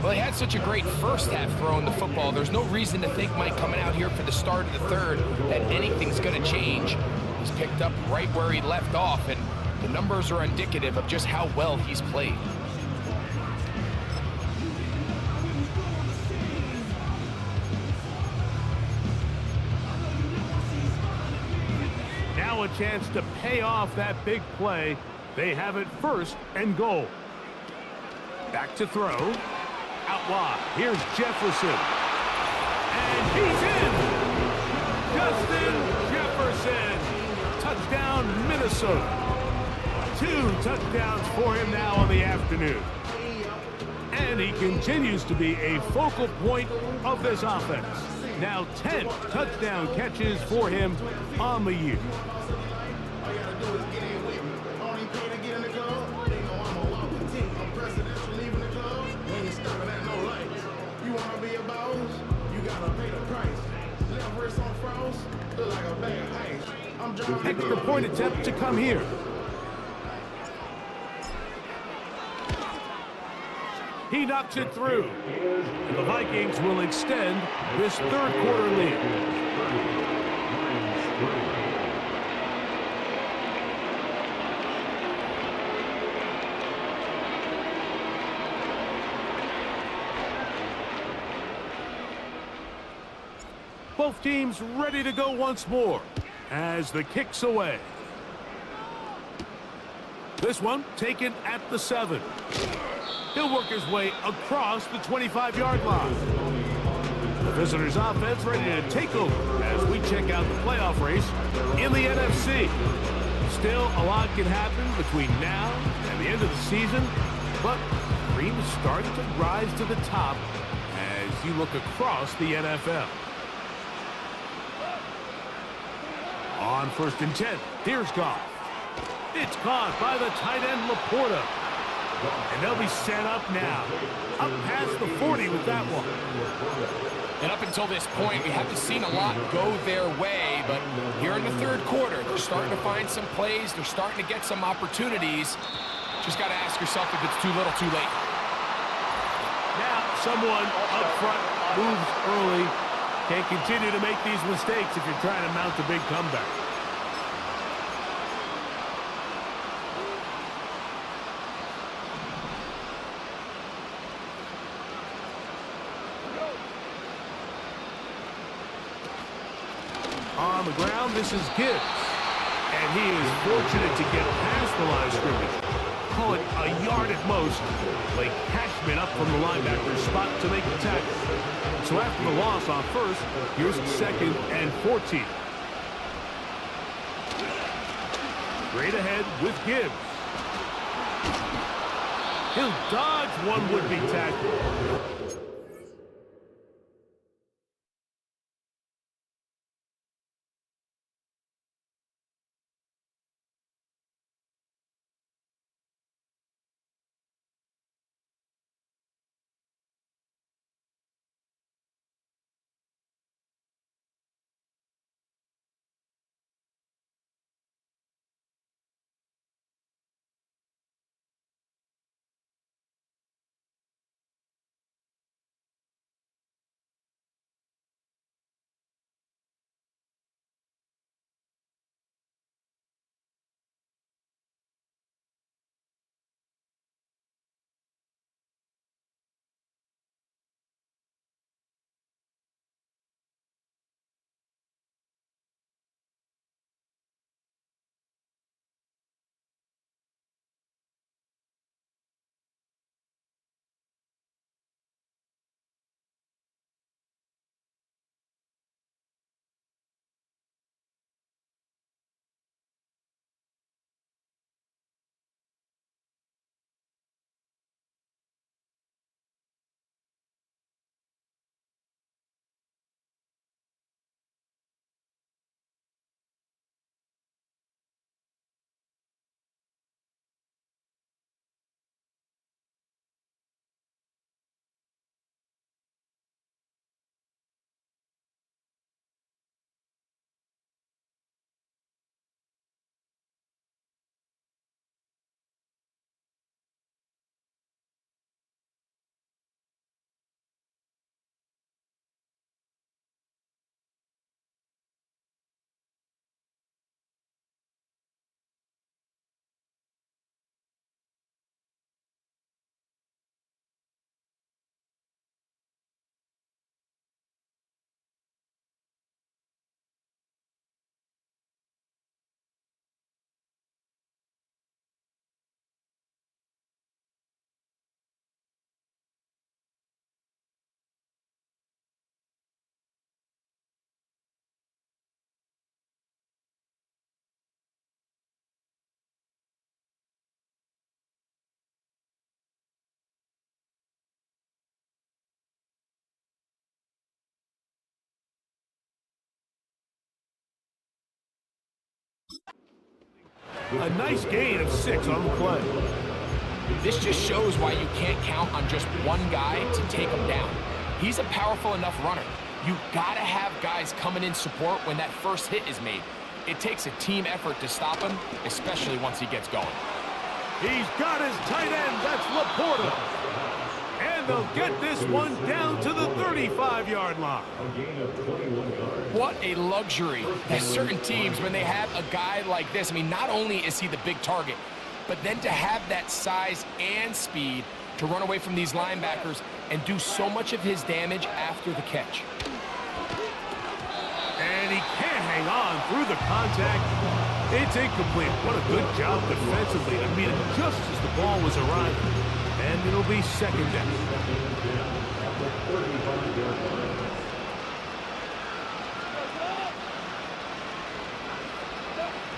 Well, he had such a great first half throwing the football. There's no reason to think, Mike, coming out here for the start of the third, that anything's going to change. He's picked up right where he left off, and the numbers are indicative of just how well he's played. Now a chance to pay off that big play. They have it 1st and goal. Back to throw. Out wide. Here's Jefferson. And he's in. Justin Jefferson. Touchdown, Minnesota. 2 touchdowns for him now on the afternoon. And he continues to be a focal point of this offense. Now 10 touchdown catches for him on the year. Extra point attempt to come here. He knocks it through. And the Vikings will extend this 3rd quarter lead. Both teams ready to go once more as the kick's away. This one taken at the 7. He'll work his way across the 25-yard line. The visitors' offense ready to take over as we check out the playoff race in the NFC. Still, a lot can happen between now and the end of the season, but the cream is starting to rise to the top as you look across the NFL. On 1st and 10, here's Goff. It's caught by the tight end Laporta. And they'll be set up now. Up past the 40 with that one. And up until this point, we haven't seen a lot go their way, but here in the 3rd quarter, they're starting to find some plays. They're starting to get some opportunities. Just got to ask yourself if it's too little, too late. Now, someone up front moves early. Can't continue to make these mistakes if you're trying to mount a big comeback. On the ground, this is Gibbs. And he is fortunate to get past the line of scrimmage. Call it a yard at most. Blake Cashman up from the linebacker's spot to make the tackle. So after the loss on 1st, here's 2nd and 14. Straight ahead with Gibbs. He'll dodge one would-be tackle. A nice gain of 6 on the play. This just shows why you can't count on just one guy to take him down. He's a powerful enough runner. You gotta have guys coming in support when that first hit is made. It takes a team effort to stop him, especially once he gets going. He's got his tight end. That's Laporta. And they'll get this one down to the 35-yard line. What a luxury that certain teams, when they have a guy like this, I mean, not only is he the big target, but then to have that size and speed to run away from these linebackers and do so much of his damage after the catch. And he can't hang on through the contact. It's incomplete. What a good job defensively to meet it just as the ball was arriving. And it'll be second down.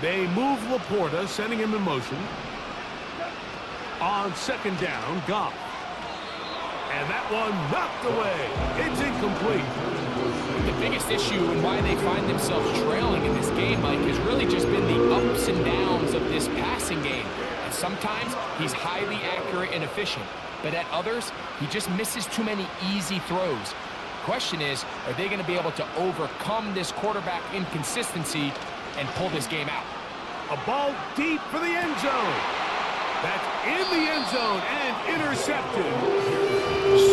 They move Laporta, sending him in motion. On second down, Goff. And that one knocked away. It's incomplete. The biggest issue and why they find themselves trailing in this game, Mike, has really just been the ups and downs of this passing game. And sometimes he's highly accurate and efficient, but at others, he just misses too many easy throws. Question is, are they going to be able to overcome this quarterback inconsistency and pull this game out? A ball deep for the end zone. That's in the end zone and intercepted.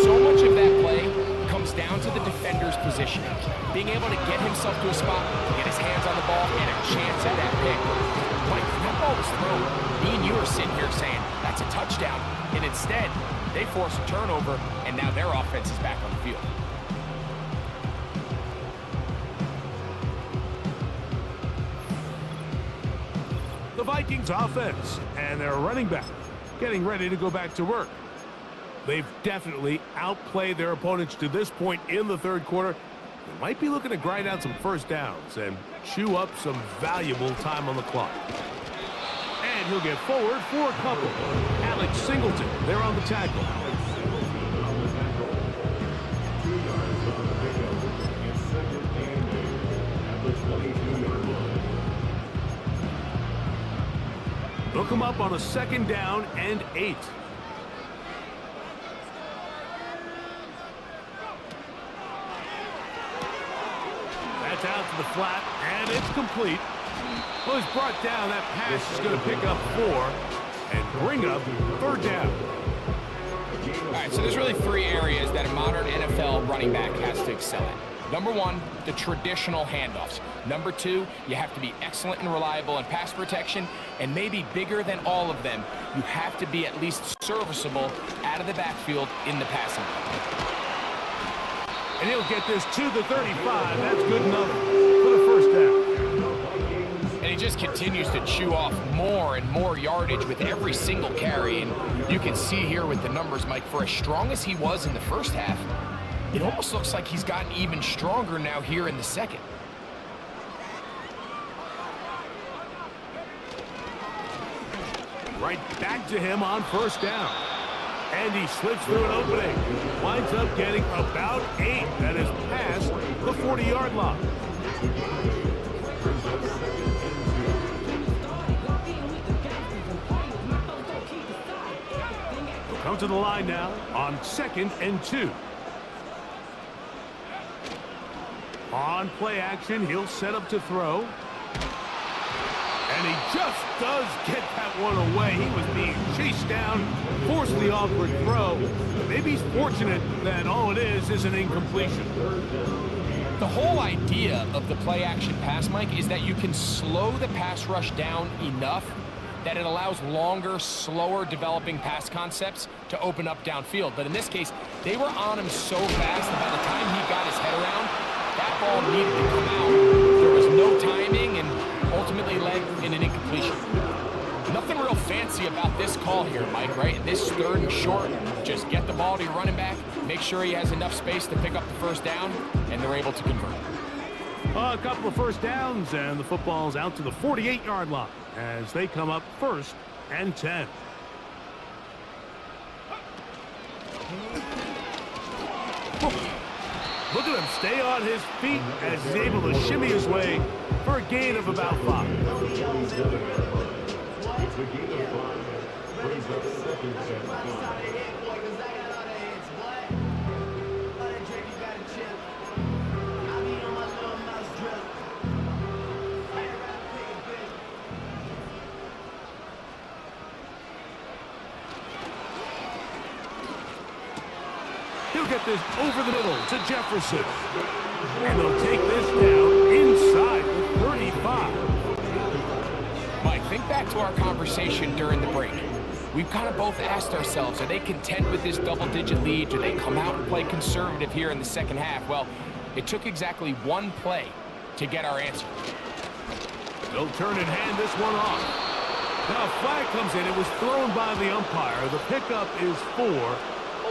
So much of that play comes down to the defender's positioning. Being able to get himself to a spot, to get his hands on the ball, and a chance at that pick. Mike, that ball was thrown. Me and you are sitting here saying, that's a touchdown. And instead, they force a turnover, and now their offense is back on the field. The Vikings offense and their running back getting ready to go back to work. They've definitely outplayed their opponents to this point in the third quarter. They might be looking to grind out some first downs and chew up some valuable time on the clock. And he'll get forward for a couple. Alex Singleton, they're on the tackle. They'll come up on a second down and 8. That's out to the flat, and it's complete. Well, he's brought down. That pass is going to pick up 4 and bring up third down. All right, so there's really 3 areas that a modern NFL running back has to excel at. Number 1, the traditional handoffs. Number 2, you have to be excellent and reliable in pass protection, and maybe bigger than all of them, you have to be at least serviceable out of the backfield in the passing game. And he'll get this to the 35. That's good enough for the first down. And he just continues to chew off more and more yardage with every single carry. And you can see here with the numbers, Mike, for as strong as he was in the first half, it almost looks like he's gotten even stronger now here in the second. Right back to him on first down. And he slips through an opening. Winds up getting about 8. That is past the 40-yard line. He'll come to the line now on second and 2. On play action, he'll set up to throw. And he just does get that one away. He was being chased down, forced the awkward throw. Maybe he's fortunate that all it is an incompletion. The whole idea of the play action pass, Mike, is that you can slow the pass rush down enough that it allows longer, slower developing pass concepts to open up downfield. But in this case, they were on him so fast that by the time he got his head around, that ball needed to come out. There was no timing and ultimately led in an incompletion. Nothing real fancy about this call here, Mike, right? This third and short, just get the ball to your running back, make sure he has enough space to pick up the first down, and they're able to convert. A couple of first downs, and the football's out to the 48-yard line as they come up first and 10. Look at him stay on his feet as he's able to shimmy his way for a gain of about 5. With the gain of 5, brings up second and 5. He'll get this over the middle to Jefferson. And they'll take this down inside the 35. Mike, think back to our conversation during the break. We've kind of both asked ourselves, are they content with this double-digit lead? Do they come out and play conservative here in the second half? Well, it took exactly one play to get our answer. They'll turn and hand this one off. Now a flag comes in. It was thrown by the umpire. The pickup is 4.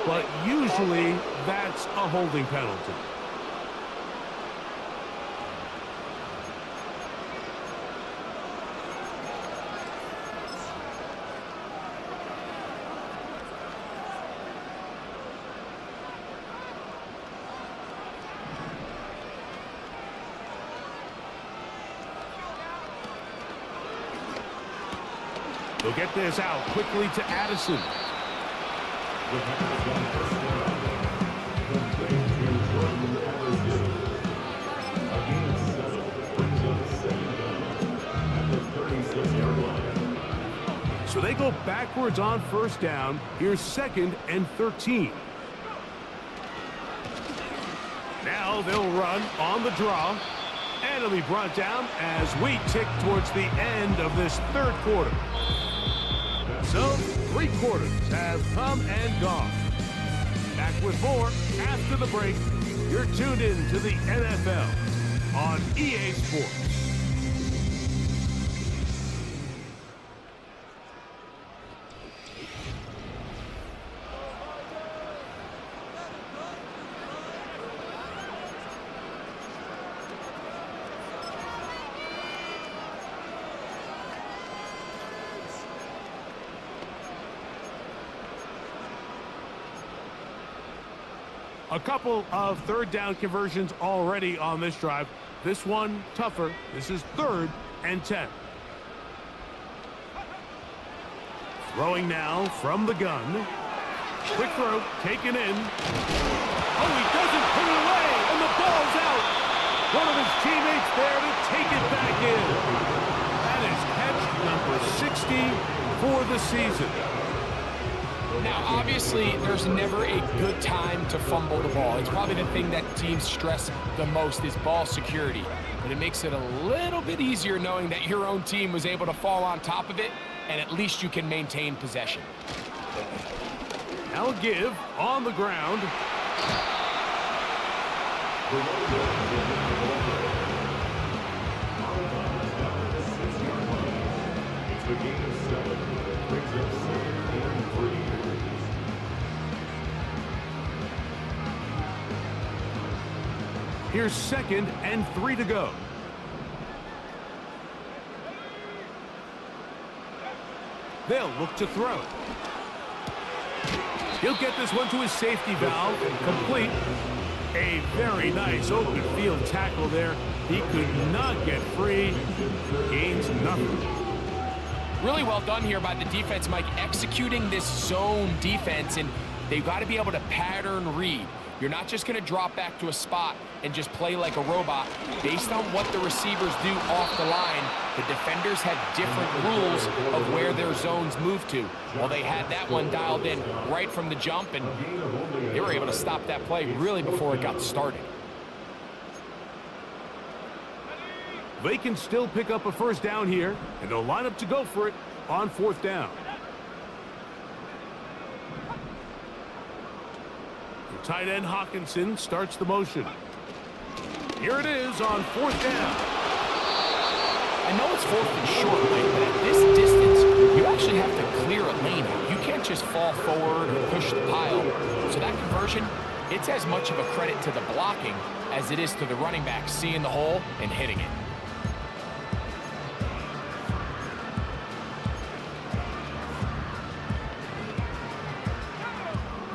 But usually that's a holding penalty. They'll get this out quickly to Addison. So they go backwards on first down. Here's 2nd and 13. Now they'll run on the draw. And it'll be brought down as we tick towards the end of this third quarter. So 3 quarters have come and gone. Back with more after the break. You're tuned in to the NFL on EA Sports. A couple of third down conversions already on this drive. This one tougher. This is 3rd and 10. Throwing now from the gun. Quick throw, taken in. Oh, he doesn't put it away, and the ball's out. One of his teammates there to take it back in. That is catch number 60 for the season. Now, obviously, there's never a good time to fumble the ball. It's probably the thing that teams stress the most is ball security. But it makes it a little bit easier knowing that your own team was able to fall on top of it, and at least you can maintain possession. Now give on the ground. It's the gain of 7. Brings up 2nd and 3. Here's 2nd and 3 to go. They'll look to throw. He'll get this one to his safety valve. Complete. A very nice open field tackle there. He could not get free. Gains nothing. Really well done here by the defense, Mike, executing this zone defense, and they've got to be able to pattern read. You're not just going to drop back to a spot and just play like a robot. Based on what the receivers do off the line, the defenders have different rules of where their zones move to. Well, they had that one dialed in right from the jump, and they were able to stop that play really before it got started. They can still pick up a first down here, and they'll line up to go for it on 4th down. The tight end Hawkinson starts the motion. Here it is on 4th down. I know it's 4th and short, Mike, but at this distance, you actually have to clear a lane out. You can't just fall forward or push the pile. So that conversion, it's as much of a credit to the blocking as it is to the running back seeing the hole and hitting it.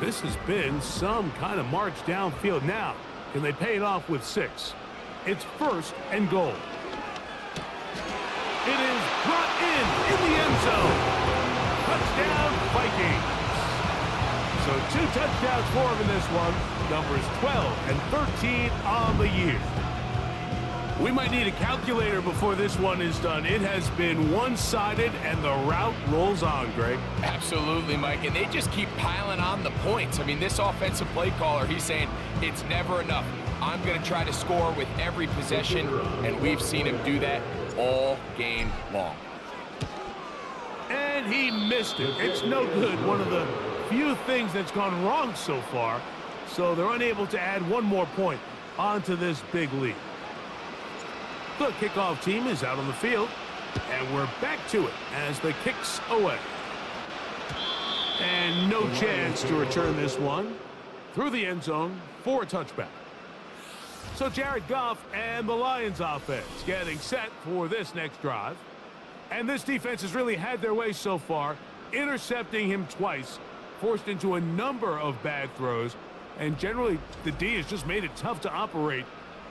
This has been some kind of march downfield. Now, Can they pay it off with 6? It's 1st and goal. It is brought in the end zone. Touchdown, Vikings. So 2 touchdowns for him in this one. Numbers 12 and 13 on the year. We might need a calculator before this one is done. It has been one-sided, and the route rolls on, Greg. Absolutely, Mike, and they just keep piling on the points. I mean, this offensive play caller, he's saying it's never enough. I'm going to try to score with every possession, and we've seen him do that all game long. And he missed it. It's no good. One of the few things that's gone wrong so far, so they're unable to add one more point onto this big lead. The kickoff team is out on the field, and we're back to it as the kick's away. And no chance to return this one through the end zone for a touchback. So Jared Goff and the Lions offense getting set for this next drive. And this defense has really had their way so far, intercepting him twice, forced into a number of bad throws, and generally the D has just made it tough to operate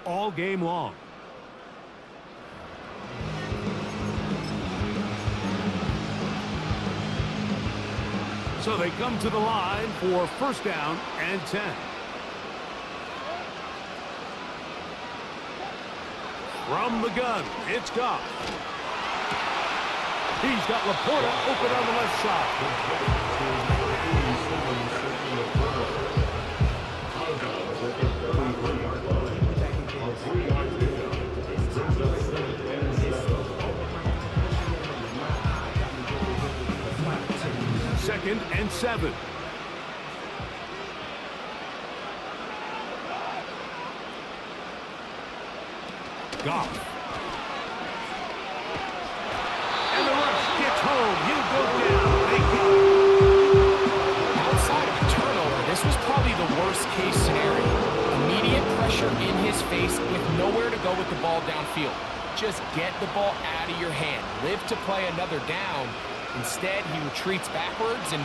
all game long. So they come to the line for 1st down and 10. From the gun, it's Goff. He's got Laporta open on the left side. Second and 7. Goff. And the rush gets home. He'll go down. They go. Outside of a turnover, this was probably the worst-case scenario. Immediate pressure in his face with nowhere to go with the ball downfield. Just get the ball out of your hand. Live to play another down. Instead, he retreats backwards and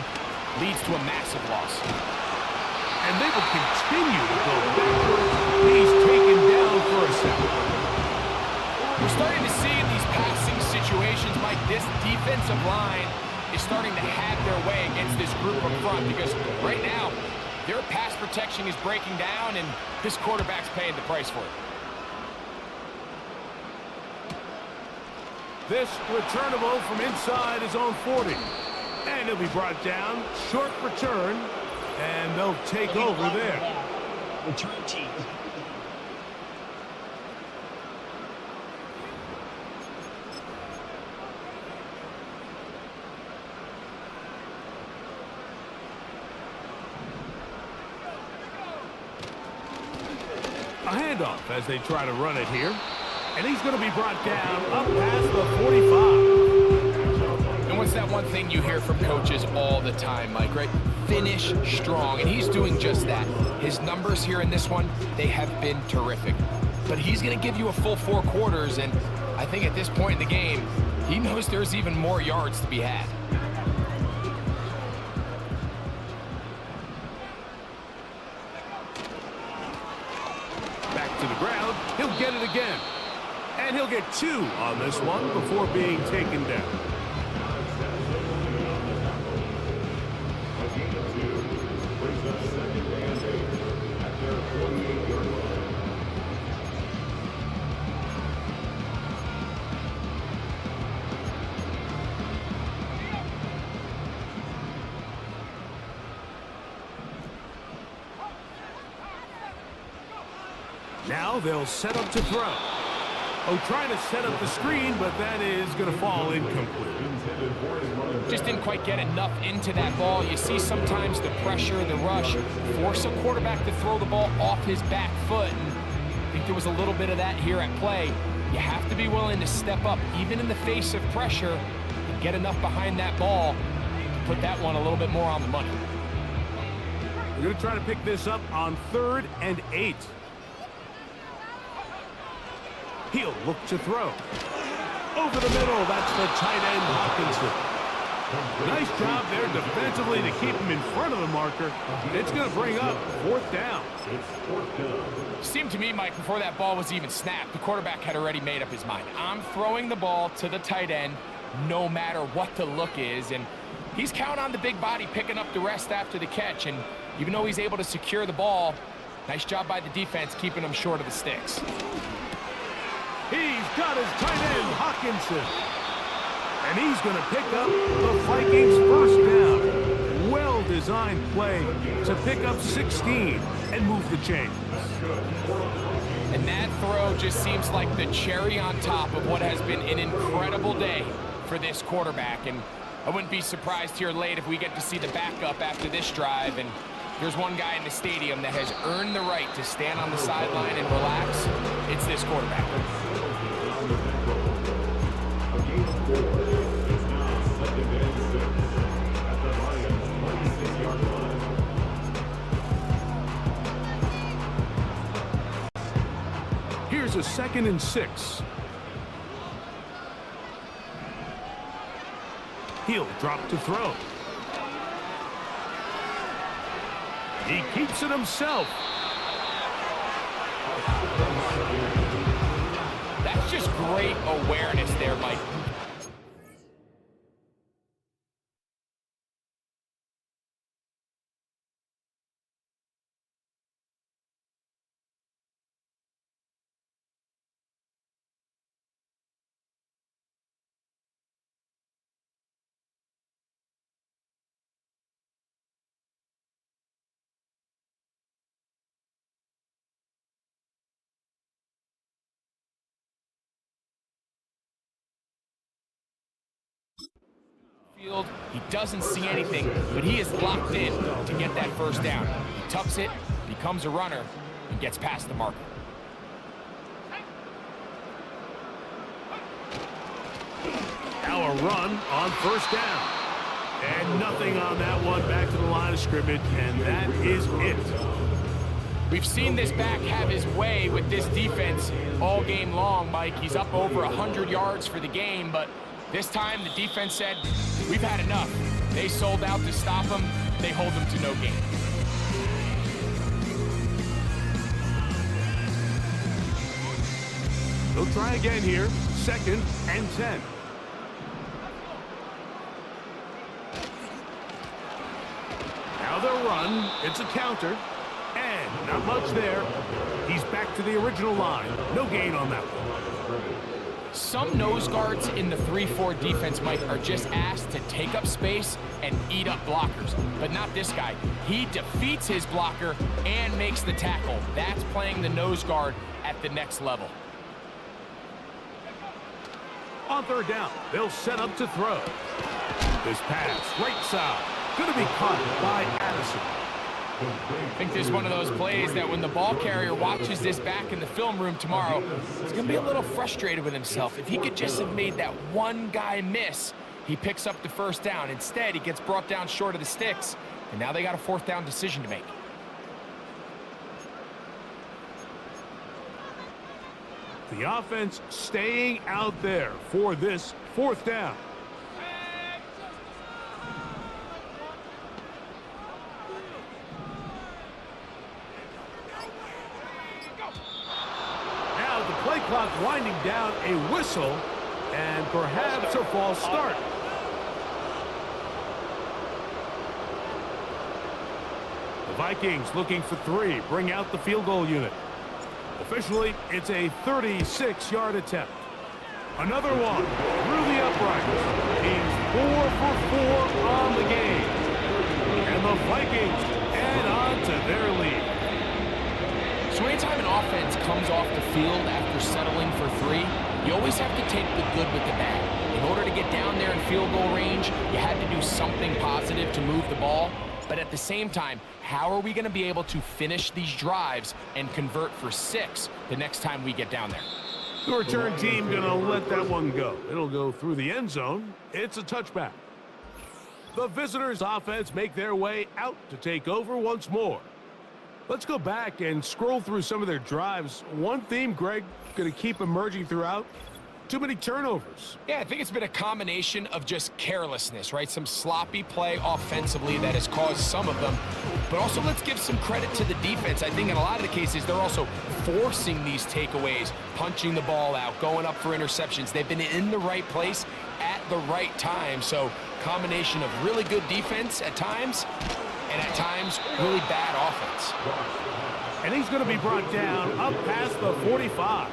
leads to a massive loss. And they will continue to go backwards. He's taken down for a second. We're starting to see in these passing situations, Mike, this defensive line is starting to have their way against this group up front because right now, their pass protection is breaking down and this quarterback's paying the price for it. This returnable from inside his own 40. And he'll be brought down. Short return. And they'll take over there. Return team. A handoff as they try to run it here. And he's going to be brought down up past the 45. And what's that one thing you hear from coaches all the time, Mike, right? Finish strong, and he's doing just that. His numbers here in this one, they have been terrific. But he's going to give you a full 4 quarters, and I think at this point in the game, he knows there's even more yards to be had. Back to the ground. He'll get it again. And he'll get 2 on this one before being taken down. Now they'll set up to throw. Oh, trying to set up the screen, but that is going to fall incomplete. Just didn't quite get enough into that ball. You see sometimes the pressure, the rush, force a quarterback to throw the ball off his back foot. And I think there was a little bit of that here at play. You have to be willing to step up, even in the face of pressure, and get enough behind that ball to put that one a little bit more on the money. We're going to try to pick this up on 3rd and 8. He'll look to throw. Over the middle, that's the tight end, Hawkinson. Nice job there defensively to keep him in front of the marker. It's going to bring up 4th down. It's fourth down. Seemed to me, Mike, before that ball was even snapped, the quarterback had already made up his mind. I'm throwing the ball to the tight end no matter what the look is, and he's counting on the big body picking up the rest after the catch, and even though he's able to secure the ball, nice job by the defense keeping him short of the sticks. He's got his tight end, Hawkinson. And he's going to pick up the Vikings' first down. Well-designed play to pick up 16 and move the chains. And that throw just seems like the cherry on top of what has been an incredible day for this quarterback. And I wouldn't be surprised here late if we get to see the backup after this drive. And there's one guy in the stadium that has earned the right to stand on the sideline and relax. It's this quarterback. Here's a 2nd and 6. He'll drop to throw. He keeps it himself. That's just great awareness there, Mike. He doesn't see anything, but he is locked in to get that first down. He tucks it, becomes a runner, and gets past the marker. Now a run on first down. And nothing on that one, back to the line of scrimmage, and that is it. We've seen this back have his way with this defense all game long, Mike. He's up over 100 yards for the game, but this time the defense said, we've had enough. They sold out to stop him. They hold him to no gain. They'll try again here. 2nd and 10. Now they'll run. It's a counter. And not much there. He's back to the original line. No gain on that one. Some nose guards in the 3-4 defense, Mike, are just asked to take up space and eat up blockers. But not this guy. He defeats his blocker and makes the tackle. That's playing the nose guard at the next level. On third down, they'll set up to throw. This pass, right side, going to be caught by Addison. I think this is one of those plays that when the ball carrier watches this back in the film room tomorrow, he's going to be a little frustrated with himself. If he could just have made that one guy miss, he picks up the first down. Instead, he gets brought down short of the sticks, and now they got a 4th down decision to make. The offense staying out there for this 4th down. Now the play clock winding down, a whistle, and perhaps a false start. The Vikings looking for 3, bring out the field goal unit. Officially, it's a 36-yard attempt. Another one through the uprights. He's 4 for 4 on the game. And the Vikings add on to their lead. So anytime an offense comes off the field after settling for 3, you always have to take the good with the bad. In order to get down there in field goal range, you had to do something positive to move the ball. But at the same time, how are we going to be able to finish these drives and convert for 6 the next time we get down there? The return team going to let that one go. It'll go through the end zone. It's a touchback. The visitors' offense make their way out to take over once more. Let's go back and scroll through some of their drives. One theme, Greg, going to keep emerging throughout. Too many turnovers. Yeah, I think it's been a combination of just carelessness, right? Some sloppy play offensively that has caused some of them. But also, let's give some credit to the defense. I think in a lot of the cases, they're also forcing these takeaways, punching the ball out, going up for interceptions. They've been in the right place at the right time. So, combination of really good defense at times, and at times, really bad offense. And he's going to be brought down up past the 45.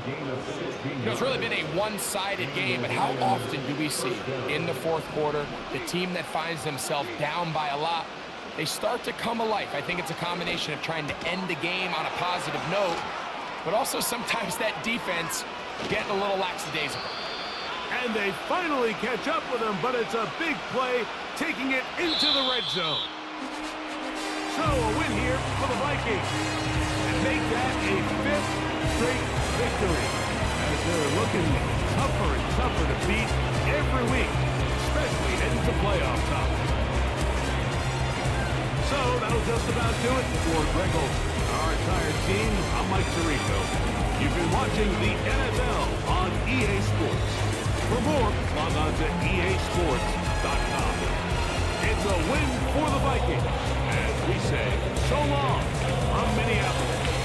You know, it's really been a one-sided game, but how often do we see in the fourth quarter the team that finds themselves down by a lot, they start to come alive. I think it's a combination of trying to end the game on a positive note, but also sometimes that defense getting a little lackadaisical. And they finally catch up with him, but it's a big play, taking it into the red zone. So a win here for the Vikings, and make that a 5th straight victory, as they're looking tougher and tougher to beat every week, especially heading to playoff time. So that'll just about do it for Greg Olsen, our entire team. I'm Mike Tirico. You've been watching the NFL on EA Sports. For more, log on to easports.com. It's a win for the Vikings, as we say so long from Minneapolis.